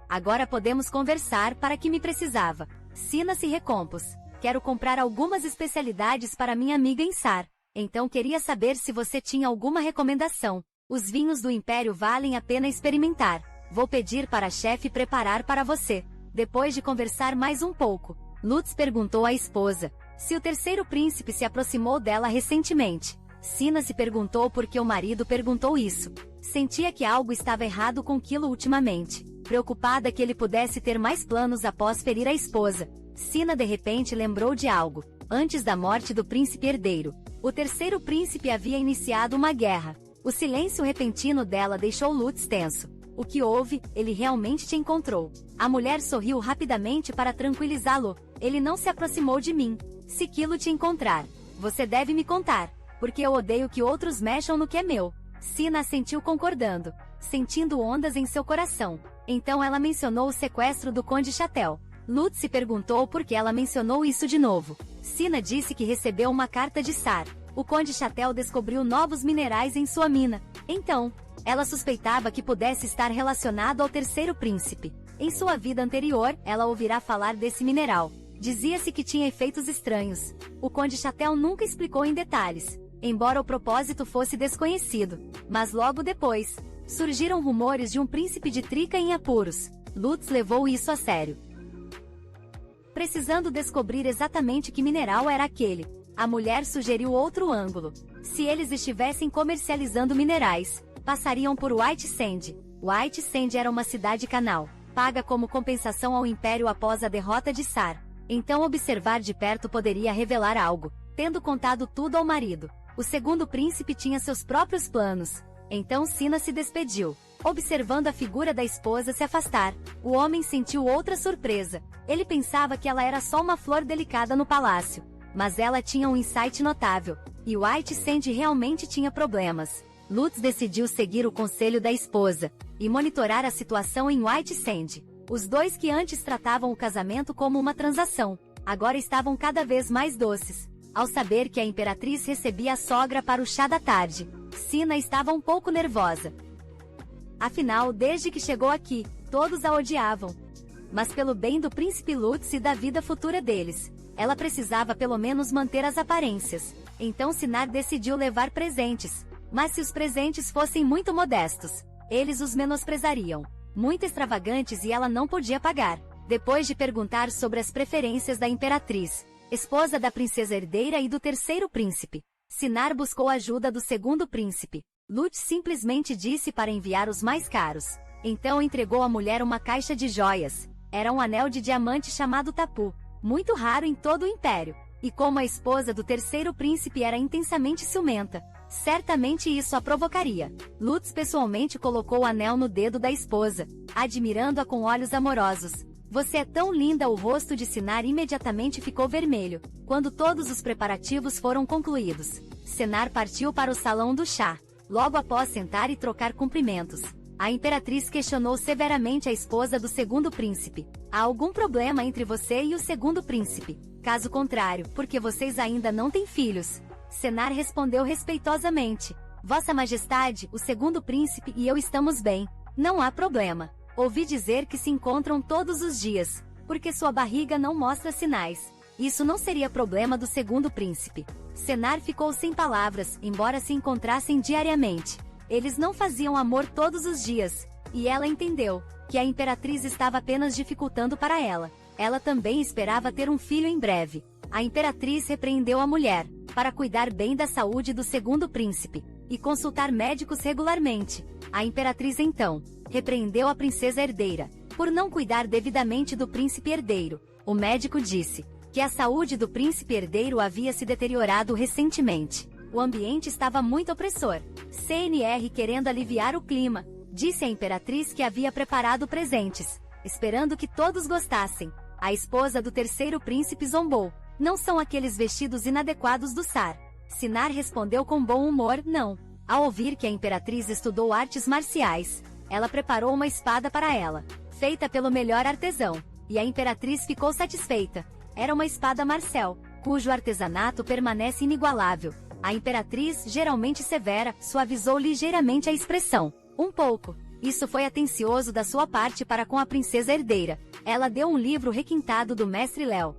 Speaker 1: Agora podemos conversar para que me precisava. Sina se recompôs. Quero comprar algumas especialidades para minha amiga em Sar. Então queria saber se você tinha alguma recomendação. Os vinhos do Império valem a pena experimentar. Vou pedir para a chefe preparar para você. Depois de conversar mais um pouco, Lutz perguntou à esposa se o terceiro príncipe se aproximou dela recentemente. Sina se perguntou por que o marido perguntou isso. Sentia que algo estava errado com Kilo ultimamente, preocupada que ele pudesse ter mais planos após ferir a esposa. Sina de repente lembrou de algo. Antes da morte do príncipe herdeiro, o terceiro príncipe havia iniciado uma guerra. O silêncio repentino dela deixou Lutz tenso. O que houve? Ele realmente te encontrou. A mulher sorriu rapidamente para tranquilizá-lo. Ele não se aproximou de mim. Se Kilo te encontrar, você deve me contar, porque eu odeio que outros mexam no que é meu. Sina assentiu concordando, sentindo ondas em seu coração. Então ela mencionou o sequestro do Conde Chatel. Lutz se perguntou por que ela mencionou isso de novo. Sina disse que recebeu uma carta de Sar. O Conde Chatel descobriu novos minerais em sua mina. Então, ela suspeitava que pudesse estar relacionado ao terceiro príncipe. Em sua vida anterior, ela ouvirá falar desse mineral. Dizia-se que tinha efeitos estranhos. O Conde Chatel nunca explicou em detalhes, embora o propósito fosse desconhecido. Mas logo depois, surgiram rumores de um príncipe de Trica em apuros. Lutz levou isso a sério. Precisando descobrir exatamente que mineral era aquele, a mulher sugeriu outro ângulo. Se eles estivessem comercializando minerais, passariam por White Sand. White Sand era uma cidade-canal, paga como compensação ao Império após a derrota de Sar. Então observar de perto poderia revelar algo. Tendo contado tudo ao marido, o segundo príncipe tinha seus próprios planos. Então Sina se despediu. Observando a figura da esposa se afastar, o homem sentiu outra surpresa. Ele pensava que ela era só uma flor delicada no palácio. Mas ela tinha um insight notável, e White Sand realmente tinha problemas. Lutz decidiu seguir o conselho da esposa, e monitorar a situação em White Sand. Os dois que antes tratavam o casamento como uma transação, agora estavam cada vez mais doces. Ao saber que a imperatriz recebia a sogra para o chá da tarde, Sina estava um pouco nervosa. Afinal, desde que chegou aqui, todos a odiavam. Mas pelo bem do príncipe Lutz e da vida futura deles, ela precisava pelo menos manter as aparências. Então Sinar decidiu levar presentes. Mas se os presentes fossem muito modestos, eles os menosprezariam. Muito extravagantes e ela não podia pagar. Depois de perguntar sobre as preferências da imperatriz, esposa da princesa herdeira e do terceiro príncipe, Sinar buscou a ajuda do segundo príncipe. Lutz simplesmente disse para enviar os mais caros. Então entregou à mulher uma caixa de joias. Era um anel de diamante chamado Tapu, muito raro em todo o império. E como a esposa do terceiro príncipe era intensamente ciumenta, certamente isso a provocaria. Lutz pessoalmente colocou o anel no dedo da esposa, admirando-a com olhos amorosos. Você é tão linda! O rosto de Sinar imediatamente ficou vermelho. Quando todos os preparativos foram concluídos, Sinar partiu para o salão do chá. Logo após sentar e trocar cumprimentos, a imperatriz questionou severamente a esposa do segundo príncipe. Há algum problema entre você e o segundo príncipe? Caso contrário, porque vocês ainda não têm filhos? Sinar respondeu respeitosamente. Vossa Majestade, o segundo príncipe e eu estamos bem. Não há problema. Ouvi dizer que se encontram todos os dias, porque sua barriga não mostra sinais. Isso não seria problema do segundo príncipe. Sinar ficou sem palavras, embora se encontrassem diariamente. Eles não faziam amor todos os dias, e ela entendeu que a imperatriz estava apenas dificultando para ela. Ela também esperava ter um filho em breve. A imperatriz repreendeu a mulher, para cuidar bem da saúde do segundo príncipe, e consultar médicos regularmente. A imperatriz então repreendeu a princesa herdeira, por não cuidar devidamente do príncipe herdeiro. O médico disse que a saúde do príncipe herdeiro havia se deteriorado recentemente. O ambiente estava muito opressor. CNR, querendo aliviar o clima, disse à imperatriz que havia preparado presentes, esperando que todos gostassem. A esposa do terceiro príncipe zombou. Não são aqueles vestidos inadequados do Sar. Sinar respondeu com bom humor, não. Ao ouvir que a imperatriz estudou artes marciais, ela preparou uma espada para ela, feita pelo melhor artesão, e a imperatriz ficou satisfeita. Era uma espada marcial, cujo artesanato permanece inigualável. A imperatriz, geralmente severa, suavizou ligeiramente a expressão. Um pouco. Isso foi atencioso da sua parte para com a princesa herdeira. Ela deu um livro requintado do mestre Léo.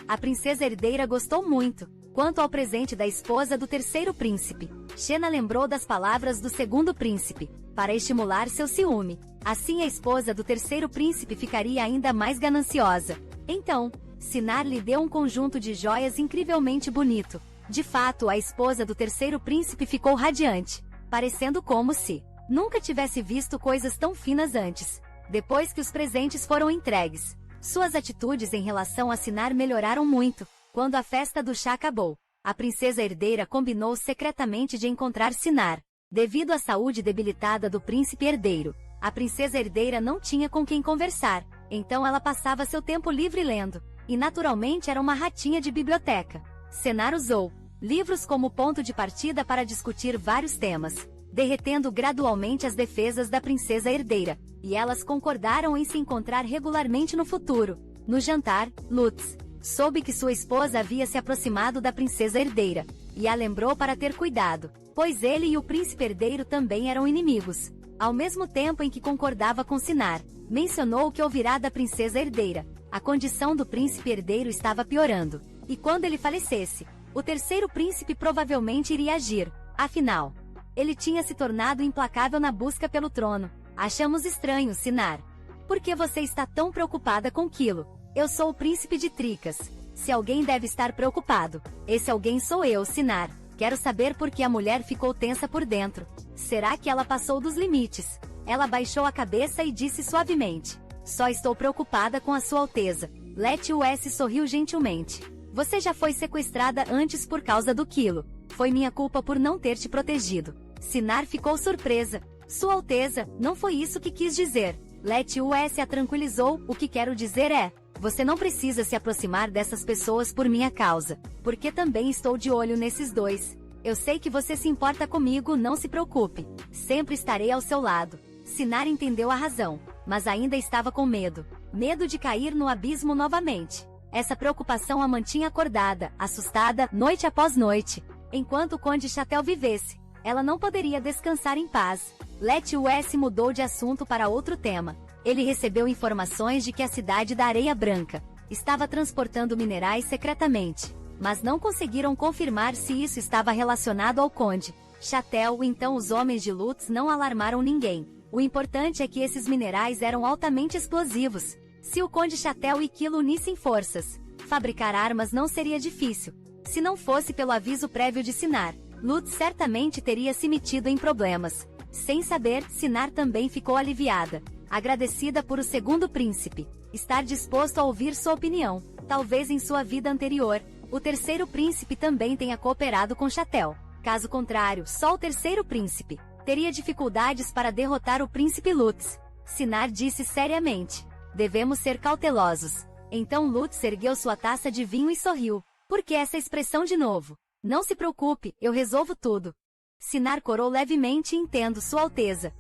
Speaker 1: A princesa herdeira gostou muito. Quanto ao presente da esposa do terceiro príncipe, Xena lembrou das palavras do segundo príncipe, para estimular seu ciúme. Assim a esposa do terceiro príncipe ficaria ainda mais gananciosa. Então, Sinar lhe deu um conjunto de joias incrivelmente bonito. De fato, a esposa do terceiro príncipe ficou radiante, parecendo como se nunca tivesse visto coisas tão finas antes. Depois que os presentes foram entregues, suas atitudes em relação a Sinar melhoraram muito. Quando a festa do chá acabou, a princesa herdeira combinou secretamente de encontrar Sinar. Devido à saúde debilitada do príncipe herdeiro, a princesa herdeira não tinha com quem conversar, então ela passava seu tempo livre lendo, e naturalmente era uma ratinha de biblioteca. Sinar usou livros como ponto de partida para discutir vários temas, derretendo gradualmente as defesas da princesa herdeira, e elas concordaram em se encontrar regularmente no futuro. No jantar, Lutz soube que sua esposa havia se aproximado da princesa herdeira, e a lembrou para ter cuidado, pois ele e o príncipe herdeiro também eram inimigos. Ao mesmo tempo em que concordava com Sinar, mencionou que ouvirá da princesa herdeira. A condição do príncipe herdeiro estava piorando, e quando ele falecesse, o terceiro príncipe provavelmente iria agir. Afinal, ele tinha se tornado implacável na busca pelo trono. Achamos estranho, Sinar. Por que você está tão preocupada com Kilo? Eu sou o príncipe de Tricas. Se alguém deve estar preocupado, esse alguém sou eu, Sinar. Quero saber por que a mulher ficou tensa por dentro. Será que ela passou dos limites? Ela baixou a cabeça e disse suavemente: só estou preocupada com a sua alteza. Lete US sorriu gentilmente. Você já foi sequestrada antes por causa do Kilo. Foi minha culpa por não ter te protegido. Sinar ficou surpresa. Sua Alteza, não foi isso que quis dizer. Lete US a tranquilizou. O que quero dizer é: você não precisa se aproximar dessas pessoas por minha causa, porque também estou de olho nesses dois. Eu sei que você se importa comigo, não se preocupe. Sempre estarei ao seu lado. Sinar entendeu a razão, mas ainda estava com medo. Medo de cair no abismo novamente. Essa preocupação a mantinha acordada, assustada, noite após noite. Enquanto o Conde Chatel vivesse, ela não poderia descansar em paz. Lete US mudou de assunto para outro tema. Ele recebeu informações de que a cidade da Areia Branca estava transportando minerais secretamente, mas não conseguiram confirmar se isso estava relacionado ao Conde Chatel. Então os homens de Lutz não alarmaram ninguém. O importante é que esses minerais eram altamente explosivos. Se o Conde Chatel e Kilo unissem forças, fabricar armas não seria difícil. Se não fosse pelo aviso prévio de Sinar, Lutz certamente teria se metido em problemas. Sem saber, Sinar também ficou aliviada, agradecida por o segundo príncipe estar disposto a ouvir sua opinião. Talvez em sua vida anterior, o terceiro príncipe também tenha cooperado com Chatel. Caso contrário, só o terceiro príncipe teria dificuldades para derrotar o príncipe Lutz. Sinar disse seriamente: devemos ser cautelosos. Então Lutz ergueu sua taça de vinho e sorriu. Por que essa expressão de novo? Não se preocupe, eu resolvo tudo. Sinar corou levemente e entendo, Sua Alteza.